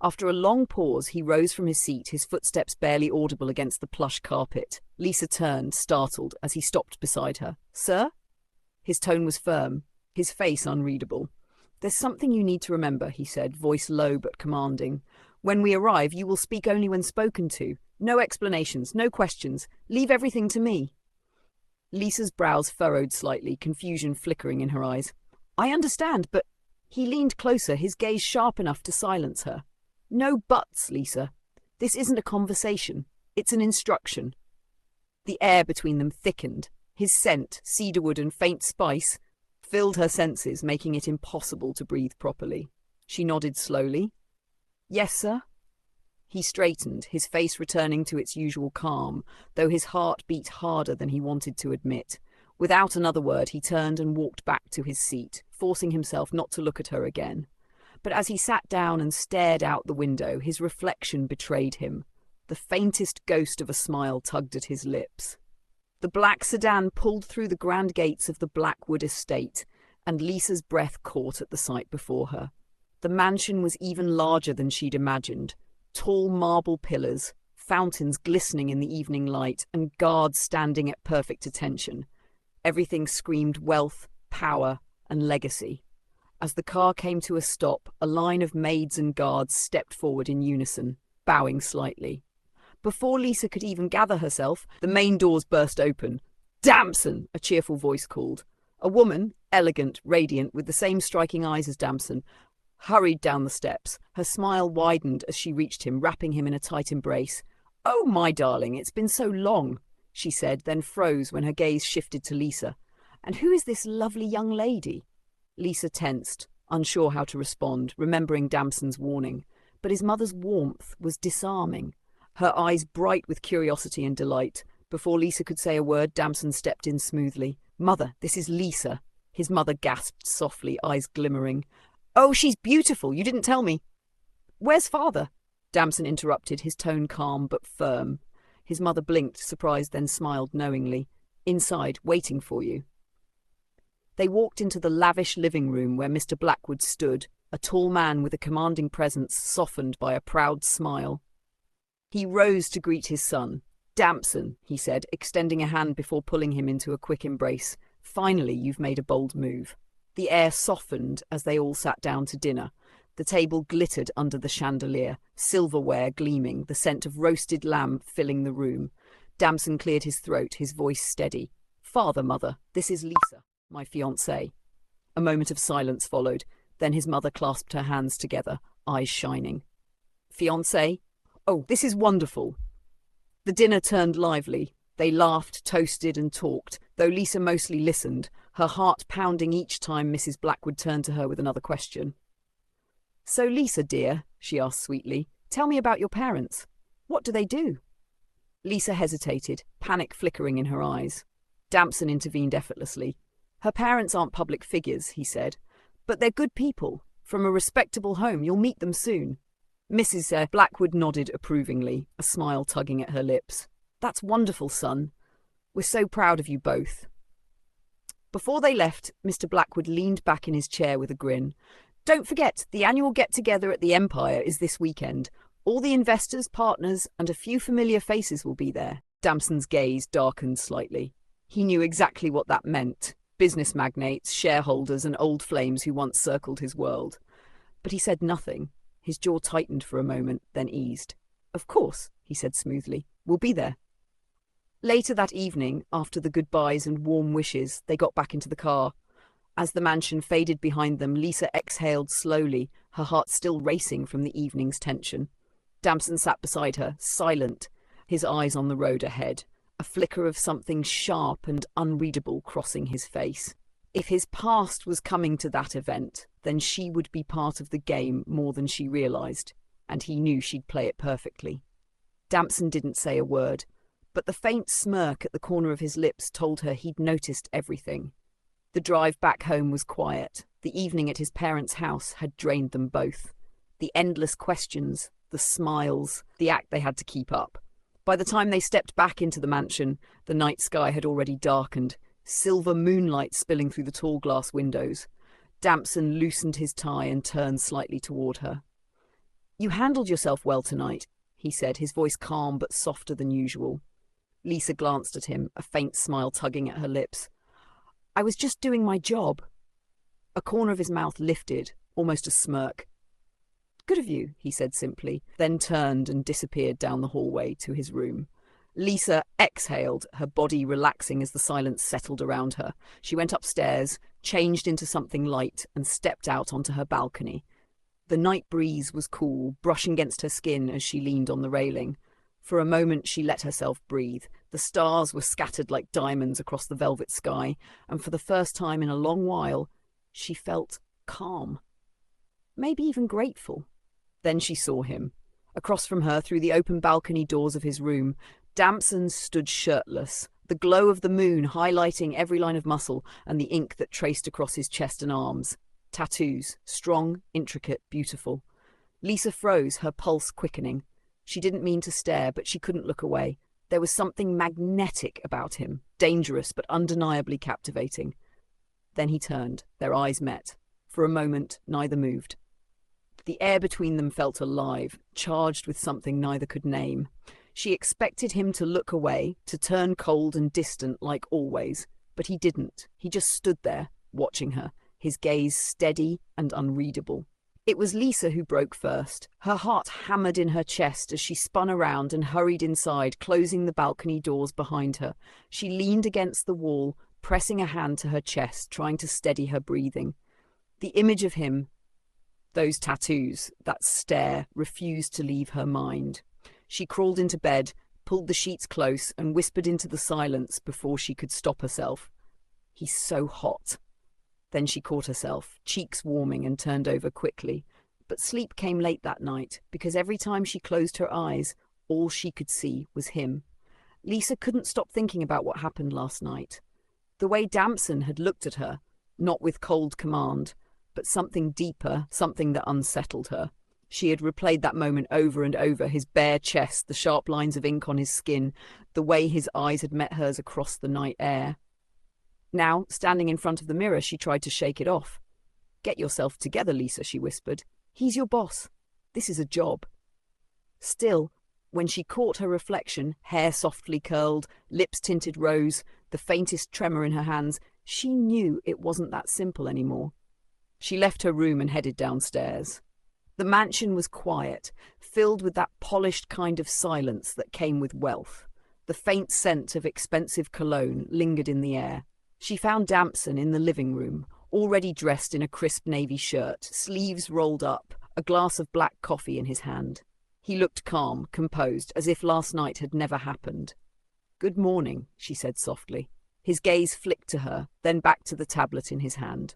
After a long pause, he rose from his seat, his footsteps barely audible against the plush carpet. Lisa turned, startled, as he stopped beside her. "Sir?" His tone was firm, his face unreadable. "There's something you need to remember," he said, voice low but commanding. "When we arrive, you will speak only when spoken to. No explanations, no questions. Leave everything to me." Lisa's brows furrowed slightly, confusion flickering in her eyes. "I understand, but—" He leaned closer, his gaze sharp enough to silence her. "No buts, Lisa. This isn't a conversation. It's an instruction." The air between them thickened. His scent, cedarwood and faint spice, filled her senses, making it impossible to breathe properly. She nodded slowly. "Yes, sir?" He straightened, his face returning to its usual calm, though his heart beat harder than he wanted to admit. Without another word, he turned and walked back to his seat, forcing himself not to look at her again. But as he sat down and stared out the window, his reflection betrayed him. The faintest ghost of a smile tugged at his lips. The black sedan pulled through the grand gates of the Blackwood estate, and Lisa's breath caught at the sight before her. The mansion was even larger than she'd imagined. Tall marble pillars, fountains glistening in the evening light, and guards standing at perfect attention. Everything screamed wealth, power, and legacy. As the car came to a stop, a line of maids and guards stepped forward in unison, bowing slightly. Before Lisa could even gather herself, the main doors burst open. "Damson!" a cheerful voice called. A woman, elegant, radiant, with the same striking eyes as Damson, hurried down the steps. Her smile widened as she reached him, wrapping him in a tight embrace. "Oh, my darling, it's been so long," she said, then froze when her gaze shifted to Lisa. "And who is this lovely young lady?" Lisa tensed, unsure how to respond, remembering Damson's warning. But his mother's warmth was disarming, her eyes bright with curiosity and delight. Before Lisa could say a word, Damson stepped in smoothly. "Mother, this is Lisa." His mother gasped softly, eyes glimmering. "Oh, she's beautiful. You didn't tell me." "Where's father?" Damson interrupted, his tone calm but firm. His mother blinked, surprised, then smiled knowingly. "Inside, waiting for you." They walked into the lavish living room where Mr. Blackwood stood, a tall man with a commanding presence softened by a proud smile. He rose to greet his son. "Damson," he said, extending a hand before pulling him into a quick embrace. "Finally, you've made a bold move." The air softened as they all sat down to dinner. The table glittered under the chandelier, silverware gleaming, the scent of roasted lamb filling the room. Damson cleared his throat, his voice steady. "Father, mother, this is Lisa, my fiancée." A moment of silence followed. Then his mother clasped her hands together, eyes shining. "Fiancée? Oh, this is wonderful." The dinner turned lively. They laughed, toasted, and talked, though Lisa mostly listened, her heart pounding each time Mrs. Blackwood turned to her with another question. "So, Lisa, dear," she asked sweetly, "tell me about your parents. What do they do?" Lisa hesitated, panic flickering in her eyes. Damson intervened effortlessly. "Her parents aren't public figures," he said, "but they're good people, from a respectable home. You'll meet them soon." Mrs. Blackwood nodded approvingly, a smile tugging at her lips. "That's wonderful, son. We're so proud of you both." Before they left, Mr. Blackwood leaned back in his chair with a grin. "Don't forget, the annual get-together at the Empire is this weekend. All the investors, partners, and a few familiar faces will be there." Damson's gaze darkened slightly. He knew exactly what that meant. Business magnates, shareholders, and old flames who once circled his world. But he said nothing. His jaw tightened for a moment, then eased. "Of course," he said smoothly. "We'll be there." Later that evening, after the goodbyes and warm wishes, they got back into the car. As the mansion faded behind them, Lisa exhaled slowly, her heart still racing from the evening's tension. Damson sat beside her, silent, his eyes on the road ahead. a flicker of something sharp and unreadable crossing his face. If his past was coming to that event, then she would be part of the game more than she realized, and he knew she'd play it perfectly. Damson didn't say a word, but the faint smirk at the corner of his lips told her he'd noticed everything. The drive back home was quiet. The evening at his parents' house had drained them both. The endless questions, the smiles, the act they had to keep up. By the time they stepped back into the mansion, the night sky had already darkened, silver moonlight spilling through the tall glass windows. Damson loosened his tie and turned slightly toward her. "You handled yourself well tonight," he said, his voice calm but softer than usual. Lisa glanced at him, a faint smile tugging at her lips. "I was just doing my job." A corner of his mouth lifted, almost a smirk. "Good of you," he said simply, then turned and disappeared down the hallway to his room. Lisa exhaled, her body relaxing as the silence settled around her. She went upstairs, changed into something light, and stepped out onto her balcony. The night breeze was cool, brushing against her skin as she leaned on the railing. For a moment she let herself breathe. The stars were scattered like diamonds across the velvet sky, and for the first time in a long while, she felt calm. Maybe even grateful. Then she saw him. Across from her, through the open balcony doors of his room, Damson stood shirtless, the glow of the moon highlighting every line of muscle and the ink that traced across his chest and arms. Tattoos, strong, intricate, beautiful. Lisa froze, her pulse quickening. She didn't mean to stare, but she couldn't look away. There was something magnetic about him, dangerous but undeniably captivating. Then he turned. Their eyes met. For a moment, neither moved. The air between them felt alive, charged with something neither could name. She expected him to look away, to turn cold and distant like always, but he didn't. He just stood there, watching her, his gaze steady and unreadable. It was Lisa who broke first. Her heart hammered in her chest as she spun around and hurried inside, closing the balcony doors behind her. She leaned against the wall, pressing a hand to her chest, trying to steady her breathing. The image of him, those tattoos, that stare, refused to leave her mind. She crawled into bed, pulled the sheets close, and whispered into the silence before she could stop herself. "He's so hot." Then she caught herself, cheeks warming, and turned over quickly. But sleep came late that night, because every time she closed her eyes, all she could see was him. Lisa couldn't stop thinking about what happened last night. The way Damson had looked at her, not with cold command, but something deeper, something that unsettled her. She had replayed that moment over and over, his bare chest, the sharp lines of ink on his skin, the way his eyes had met hers across the night air. Now, standing in front of the mirror, she tried to shake it off. "Get yourself together, Lisa," she whispered. "He's your boss. This is a job." Still, when she caught her reflection, hair softly curled, lips tinted rose, the faintest tremor in her hands, she knew it wasn't that simple anymore. She left her room and headed downstairs. The mansion was quiet, filled with that polished kind of silence that came with wealth. The faint scent of expensive cologne lingered in the air. She found Damson in the living room, already dressed in a crisp navy shirt, sleeves rolled up, a glass of black coffee in his hand. He looked calm, composed, as if last night had never happened. "Good morning," she said softly. His gaze flicked to her, then back to the tablet in his hand.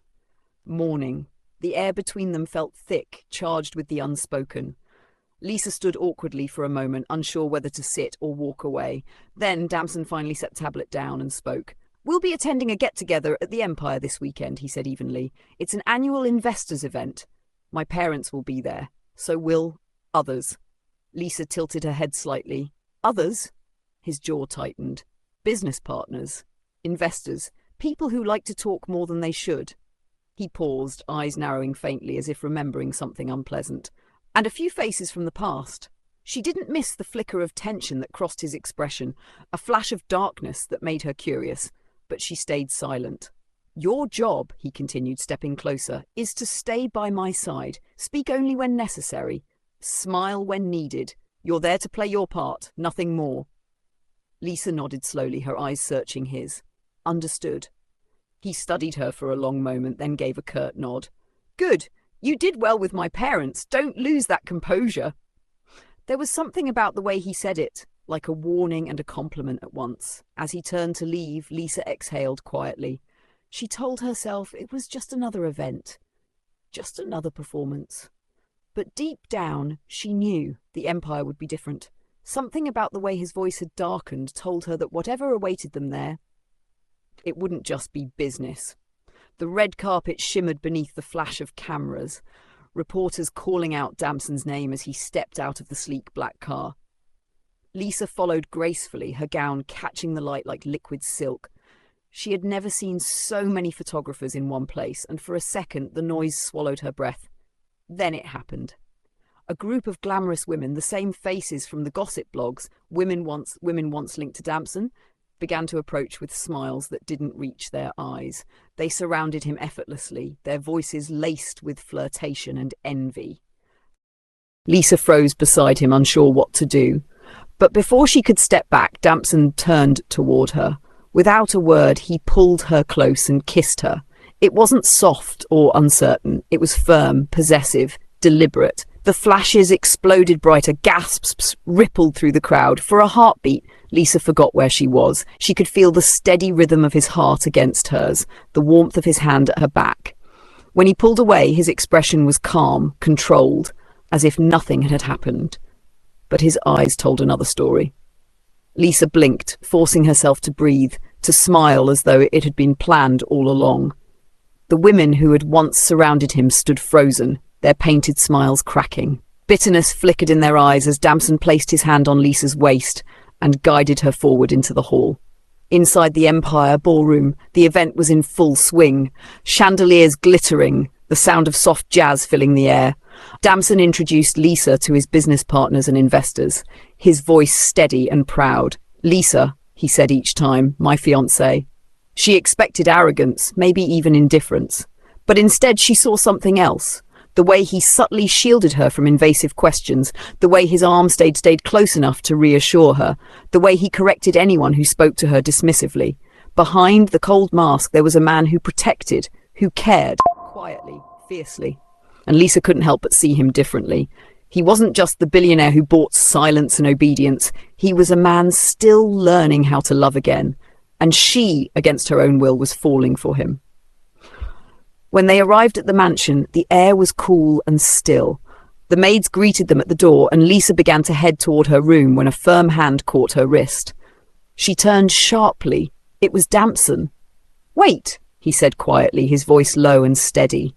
Morning. The air between them felt thick, charged with the unspoken. Lisa stood awkwardly for a moment, unsure whether to sit or walk away. Then Damson finally set the tablet down and spoke. "We'll be attending a get-together at the Empire this weekend," he said evenly. "It's an annual investors event. My parents will be there. So will others." Lisa tilted her head slightly. "Others?" His jaw tightened. "Business partners. Investors. People who like to talk more than they should." He paused, eyes narrowing faintly as if remembering something unpleasant. And a few faces from the past. She didn't miss the flicker of tension that crossed his expression, a flash of darkness that made her curious, but she stayed silent. "Your job," he continued, stepping closer, "is to stay by my side, speak only when necessary, smile when needed. You're there to play your part, nothing more." Lisa nodded slowly, her eyes searching his. "Understood." He studied her for a long moment, then gave a curt nod. "Good. You did well with my parents. Don't lose that composure." There was something about the way he said it, like a warning and a compliment at once. As he turned to leave, Lisa exhaled quietly. She told herself it was just another event, just another performance. But deep down, she knew the Empire would be different. Something about the way his voice had darkened told her that whatever awaited them there, it wouldn't just be business. The red carpet shimmered beneath the flash of cameras, reporters calling out Damson's name as he stepped out of the sleek black car. Lisa followed gracefully, her gown catching the light like liquid silk. She had never seen so many photographers in one place, and for a second the noise swallowed her breath. Then it happened. A group of glamorous women, the same faces from the gossip blogs, women once linked to Damson, began to approach with smiles that didn't reach their eyes. They surrounded him effortlessly, their voices laced with flirtation and envy. Lisa froze beside him, unsure what to do. But before she could step back, Damson turned toward her. Without a word, he pulled her close and kissed her. It wasn't soft or uncertain. It was firm, possessive, deliberate. The flashes exploded brighter, gasps rippled through the crowd. For a heartbeat, Lisa forgot where she was. She could feel the steady rhythm of his heart against hers, the warmth of his hand at her back. When he pulled away, his expression was calm, controlled, as if nothing had happened. But his eyes told another story. Lisa blinked, forcing herself to breathe, to smile as though it had been planned all along. The women who had once surrounded him stood frozen, their painted smiles cracking. Bitterness flickered in their eyes as Damson placed his hand on Lisa's waist and guided her forward into the hall. Inside the Empire ballroom, the event was in full swing, chandeliers glittering, the sound of soft jazz filling the air. Damson introduced Lisa to his business partners and investors, his voice steady and proud. "Lisa," he said each time, "my fiancée." She expected arrogance, maybe even indifference. But instead she saw something else. The way he subtly shielded her from invasive questions, the way his arm stayed close enough to reassure her, the way he corrected anyone who spoke to her dismissively. Behind the cold mask there was a man who protected, who cared, quietly, fiercely. And Lisa couldn't help but see him differently. He wasn't just the billionaire who bought silence and obedience. He was a man still learning how to love again. And she, against her own will, was falling for him. When they arrived at the mansion, the air was cool and still. The maids greeted them at the door, and Lisa began to head toward her room when a firm hand caught her wrist. She turned sharply. It was Damson. "Wait," he said quietly, his voice low and steady.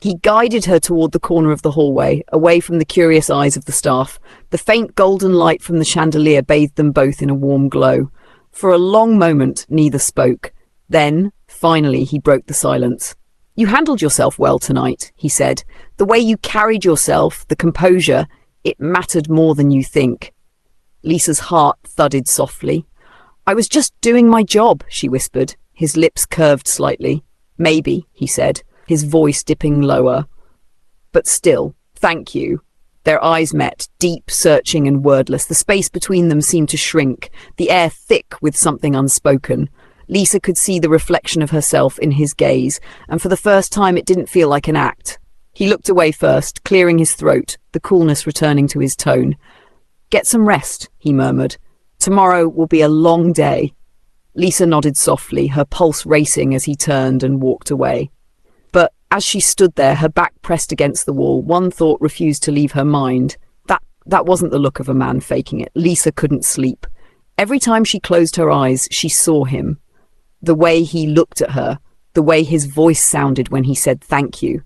He guided her toward the corner of the hallway, away from the curious eyes of the staff. The faint golden light from the chandelier bathed them both in a warm glow. For a long moment, neither spoke. Then, finally, he broke the silence. "You handled yourself well tonight," he said. "The way you carried yourself, the composure, it mattered more than you think." Lisa's heart thudded softly. "I was just doing my job," she whispered. His lips curved slightly. "Maybe," he said, his voice dipping lower. "But still, thank you." Their eyes met, deep, searching and wordless. The space between them seemed to shrink, the air thick with something unspoken. Lisa could see the reflection of herself in his gaze, and for the first time it didn't feel like an act. He looked away first, clearing his throat, the coolness returning to his tone. "Get some rest," he murmured. "Tomorrow will be a long day." Lisa nodded softly, her pulse racing as he turned and walked away. But as she stood there, her back pressed against the wall, one thought refused to leave her mind. That wasn't the look of a man faking it. Lisa couldn't sleep. Every time she closed her eyes, she saw him. The way he looked at her, the way his voice sounded when he said thank you.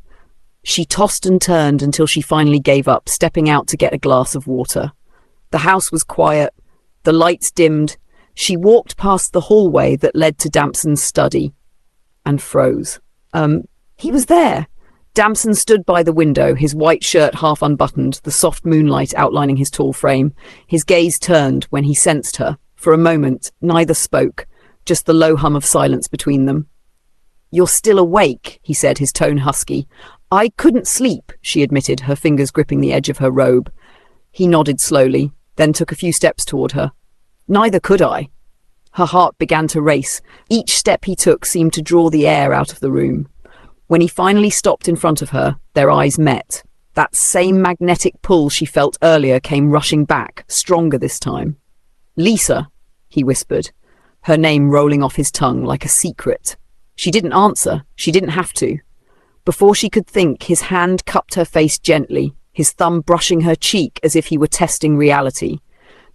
She tossed and turned until she finally gave up, stepping out to get a glass of water. The house was quiet, the lights dimmed. She walked past the hallway that led to Damson's study and froze. He was there. Damson stood by the window, his white shirt half unbuttoned, the soft moonlight outlining his tall frame. His gaze turned when he sensed her. For a moment, neither spoke, just the low hum of silence between them. "You're still awake," he said, his tone husky. "I couldn't sleep," she admitted, her fingers gripping the edge of her robe. He nodded slowly, then took a few steps toward her. "Neither could I." Her heart began to race. Each step he took seemed to draw the air out of the room. When he finally stopped in front of her, their eyes met. That same magnetic pull she felt earlier came rushing back, stronger this time. Lisa, he whispered, her name rolling off his tongue like a secret. She didn't answer. She didn't have to. Before she could think, his hand cupped her face gently, his thumb brushing her cheek as if he were testing reality.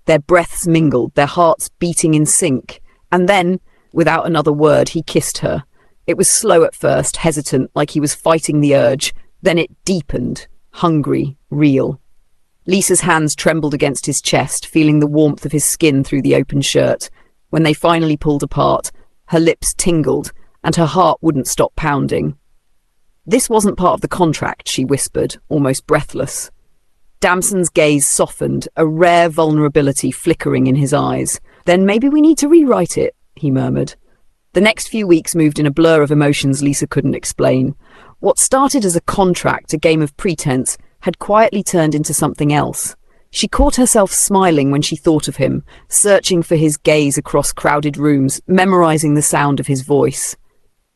Their breaths mingled, their hearts beating in sync. And then, without another word, he kissed her. It was slow at first, hesitant, like he was fighting the urge. Then it deepened, hungry, real. Lisa's hands trembled against his chest, feeling the warmth of his skin through the open shirt. When they finally pulled apart, her lips tingled, and her heart wouldn't stop pounding. "This wasn't part of the contract," she whispered, almost breathless. Damson's gaze softened, a rare vulnerability flickering in his eyes. "Then maybe we need to rewrite it," he murmured. The next few weeks moved in a blur of emotions Lisa couldn't explain. What started as a contract, a game of pretense, had quietly turned into something else. She caught herself smiling when she thought of him, searching for his gaze across crowded rooms, memorizing the sound of his voice.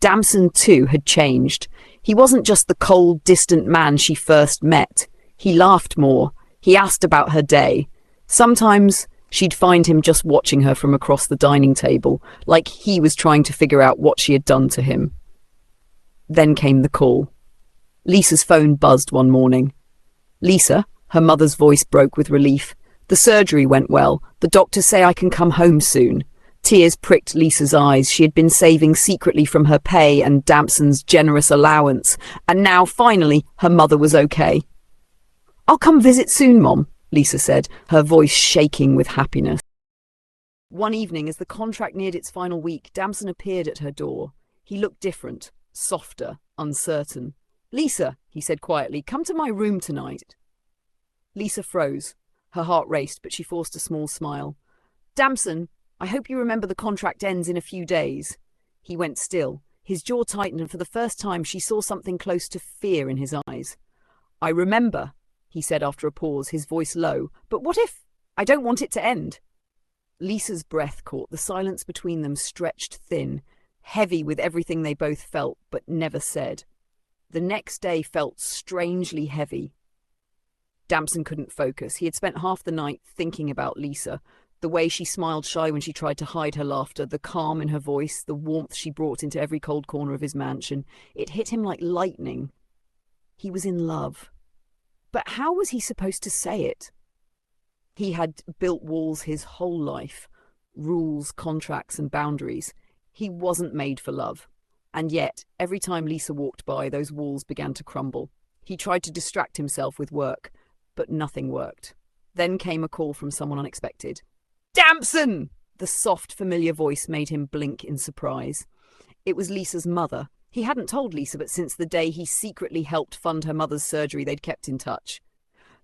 Damson, too, had changed. He wasn't just the cold, distant man she first met. He laughed more. He asked about her day. Sometimes she'd find him just watching her from across the dining table, like he was trying to figure out what she had done to him. Then came the call. Lisa's phone buzzed one morning. "Lisa," her mother's voice broke with relief. "The surgery went well. The doctors say I can come home soon." Tears pricked Lisa's eyes. She had been saving secretly from her pay and Damson's generous allowance, and now, finally, her mother was okay. "I'll come visit soon, Mom," Lisa said, her voice shaking with happiness. One evening, as the contract neared its final week, Damson appeared at her door. He looked different, softer, uncertain. "Lisa," he said quietly, "come to my room tonight." Lisa froze. Her heart raced, but she forced a small smile. "Damson, I hope you remember the contract ends in a few days." He went still. His jaw tightened, and for the first time she saw something close to fear in his eyes. "I remember," he said after a pause, his voice low. "But what if I don't want it to end?" Lisa's breath caught. The silence between them stretched thin, heavy with everything they both felt but never said. The next day felt strangely heavy. Damson couldn't focus. He had spent half the night thinking about Lisa. The way she smiled shy when she tried to hide her laughter, the calm in her voice, the warmth she brought into every cold corner of his mansion. It hit him like lightning. He was in love. But how was he supposed to say it? He had built walls his whole life. Rules, contracts, and boundaries. He wasn't made for love. And yet, every time Lisa walked by, those walls began to crumble. He tried to distract himself with work, but nothing worked. Then came a call from someone unexpected. "Damson!" The soft, familiar voice made him blink in surprise. It was Lisa's mother. He hadn't told Lisa, but since the day he secretly helped fund her mother's surgery, they'd kept in touch.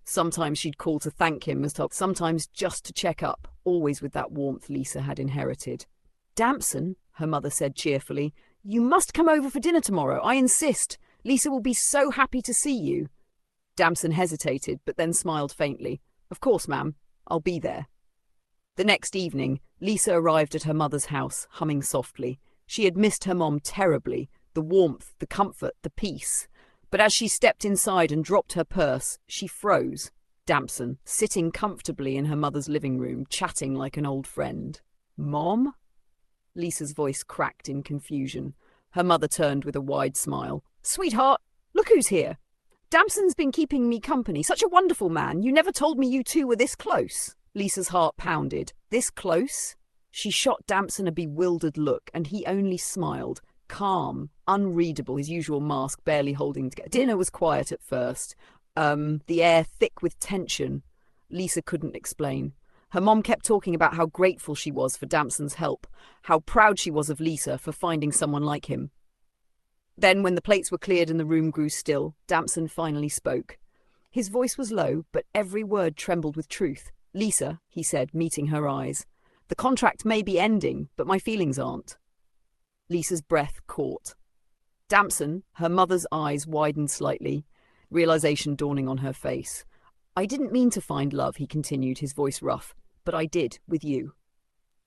Sometimes she'd call to thank him, sometimes just to check up, always with that warmth Lisa had inherited. "Damson," her mother said cheerfully, "you must come over for dinner tomorrow. I insist. Lisa will be so happy to see you." Damson hesitated, but then smiled faintly. "Of course, ma'am. I'll be there." The next evening, Lisa arrived at her mother's house, humming softly. She had missed her mom terribly, the warmth, the comfort, the peace. But as she stepped inside and dropped her purse, she froze. Damson, sitting comfortably in her mother's living room, chatting like an old friend. "Mom?" Lisa's voice cracked in confusion. Her mother turned with a wide smile. "Sweetheart, look who's here. Damson's been keeping me company. Such a wonderful man. You never told me you two were this close." Lisa's heart pounded. This close? She shot Damson a bewildered look, and he only smiled. Calm, unreadable, his usual mask barely holding together. Dinner was quiet at first. The air thick with tension. Lisa couldn't explain. Her mom kept talking about how grateful she was for Damson's help, how proud she was of Lisa for finding someone like him. Then, when the plates were cleared and the room grew still, Damson finally spoke. His voice was low, but every word trembled with truth. "Lisa," he said, meeting her eyes, "the contract may be ending, but my feelings aren't." Lisa's breath caught. Damson, her mother's eyes widened slightly, realization dawning on her face. "I didn't mean to find love," he continued, his voice rough, "but I did, with you."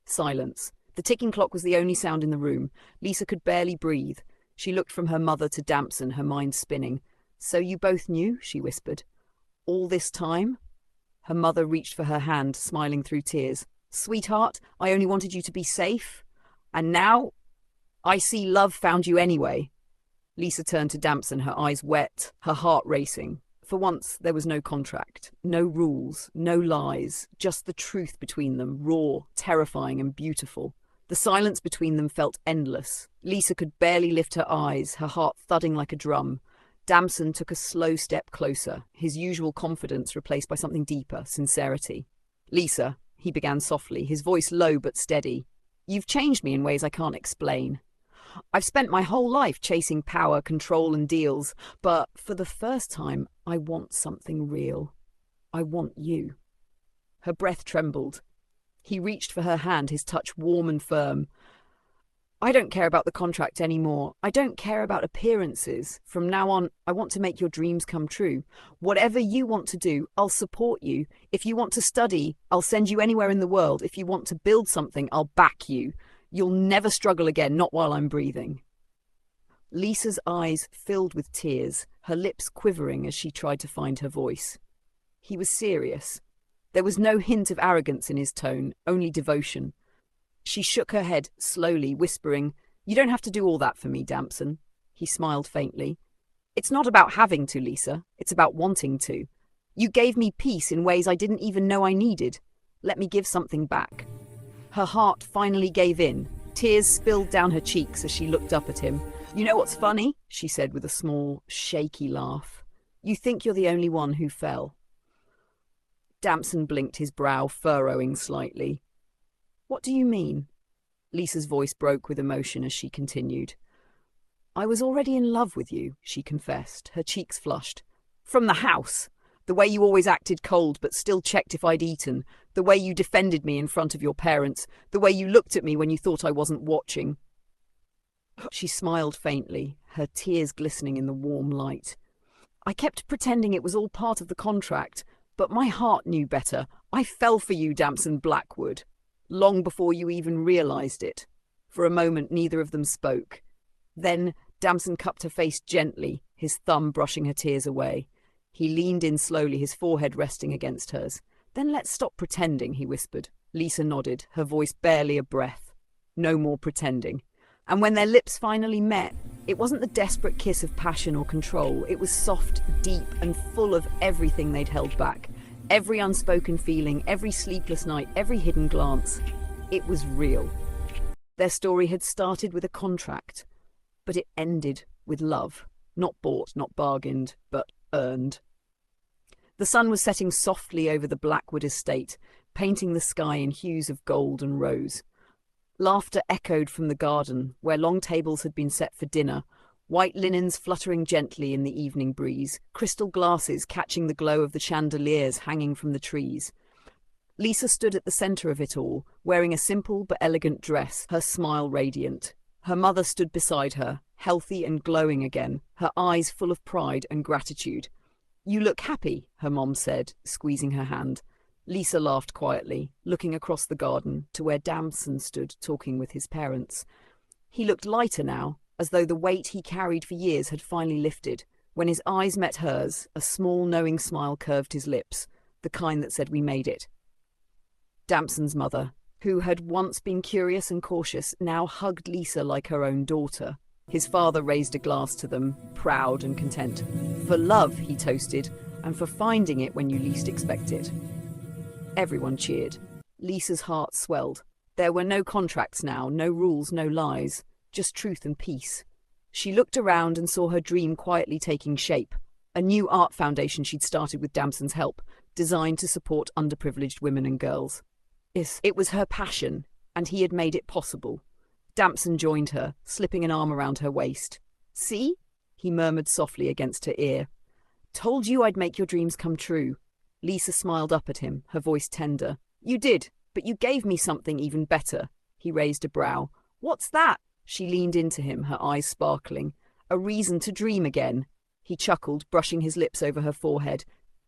Silence. The ticking clock was the only sound in the room. Lisa could barely breathe. She looked from her mother to Damson, her mind spinning. "So you both knew?" she whispered. "All this time?" Her mother reached for her hand, smiling through tears. Sweetheart, I only wanted you to be safe. And now I see love found you anyway. Lisa turned to Damson, her eyes wet, her heart racing. For once, there was no contract, no rules, no lies, just the truth between them, raw, terrifying, and beautiful. The silence between them felt endless. Lisa could barely lift her eyes, her heart thudding like a drum. Damson took a slow step closer, his usual confidence replaced by something deeper, sincerity. Lisa, he began softly, his voice low but steady. You've changed me in ways I can't explain. I've spent my whole life chasing power, control, and deals, but for the first time, I want something real. I want you. Her breath trembled. He reached for her hand, his touch warm and firm. I don't care about the contract anymore. I don't care about appearances. From now on, I want to make your dreams come true. Whatever you want to do, I'll support you. If you want to study, I'll send you anywhere in the world. If you want to build something, I'll back you. You'll never struggle again, not while I'm breathing. Lisa's eyes filled with tears, her lips quivering as she tried to find her voice. He was serious. There was no hint of arrogance in his tone, only devotion. She shook her head slowly, whispering, You don't have to do all that for me, Damson. He smiled faintly. It's not about having to, Lisa. It's about wanting to. You gave me peace in ways I didn't even know I needed. Let me give something back. Her heart finally gave in. Tears spilled down her cheeks as she looked up at him. You know what's funny? She said with a small, shaky laugh. You think you're the only one who fell. Damson blinked, his brow furrowing slightly. What do you mean? Lisa's voice broke with emotion as she continued. I was already in love with you, she confessed, her cheeks flushed. From the house. The way you always acted cold but still checked if I'd eaten. The way you defended me in front of your parents. The way you looked at me when you thought I wasn't watching. She smiled faintly, her tears glistening in the warm light. I kept pretending it was all part of the contract, but my heart knew better. I fell for you, Damson Blackwood. Long before you even realized it. For a moment, neither of them spoke. Then Damson cupped her face gently, his thumb brushing her tears away. He leaned in slowly, his forehead resting against hers. Then let's stop pretending, he whispered. Lisa nodded, her voice barely a breath. No more pretending. And when their lips finally met, it wasn't the desperate kiss of passion or control. It was soft, deep, and full of everything they'd held back. Every unspoken feeling, every sleepless night, every hidden glance. It was real. Their story had started with a contract, but it ended with love. Not bought, not bargained, but earned. The sun was setting softly over the Blackwood estate, painting the sky in hues of gold and rose. Laughter echoed from the garden, where long tables had been set for dinner, white linens fluttering gently in the evening breeze, crystal glasses catching the glow of the chandeliers hanging from the trees. Lisa stood at the centre of it all, wearing a simple but elegant dress, her smile radiant. Her mother stood beside her, healthy and glowing again, her eyes full of pride and gratitude. You look happy, her mom said, squeezing her hand. Lisa laughed quietly, looking across the garden to where Damson stood talking with his parents. He looked lighter now, as though the weight he carried for years had finally lifted. When his eyes met hers, a small knowing smile curved his lips, the kind that said, We made it. Damson's mother, who had once been curious and cautious, now hugged Lisa like her own daughter. His father raised a glass to them, proud and content. For love, he toasted, and for finding it when you least expect it. Everyone cheered. Lisa's heart swelled. There were no contracts now, no rules, no lies, just truth and peace. She looked around and saw her dream quietly taking shape. A new art foundation she'd started with Damson's help, designed to support underprivileged women and girls. It was her passion, and he had made it possible. Damson joined her, slipping an arm around her waist. See? He murmured softly against her ear. Told you I'd make your dreams come true. Lisa smiled up at him, her voice tender. You did, but you gave me something even better. He raised a brow. What's that? She leaned into him, her eyes sparkling. A reason to dream again. He chuckled, brushing his lips over her forehead.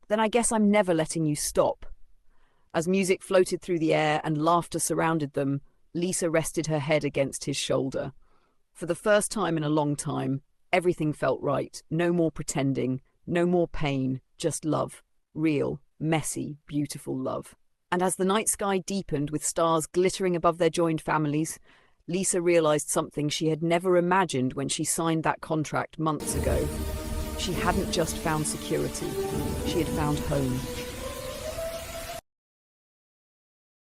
Then I guess I'm never letting you stop. As music floated through the air and laughter surrounded them, Lisa rested her head against his shoulder. For the first time in a long time, everything felt right. No more pretending, no more pain, just love. Real, messy, beautiful love. And as the night sky deepened with stars glittering above their joined families, Lisa realized something she had never imagined when she signed that contract months ago. She hadn't just found security, she had found home.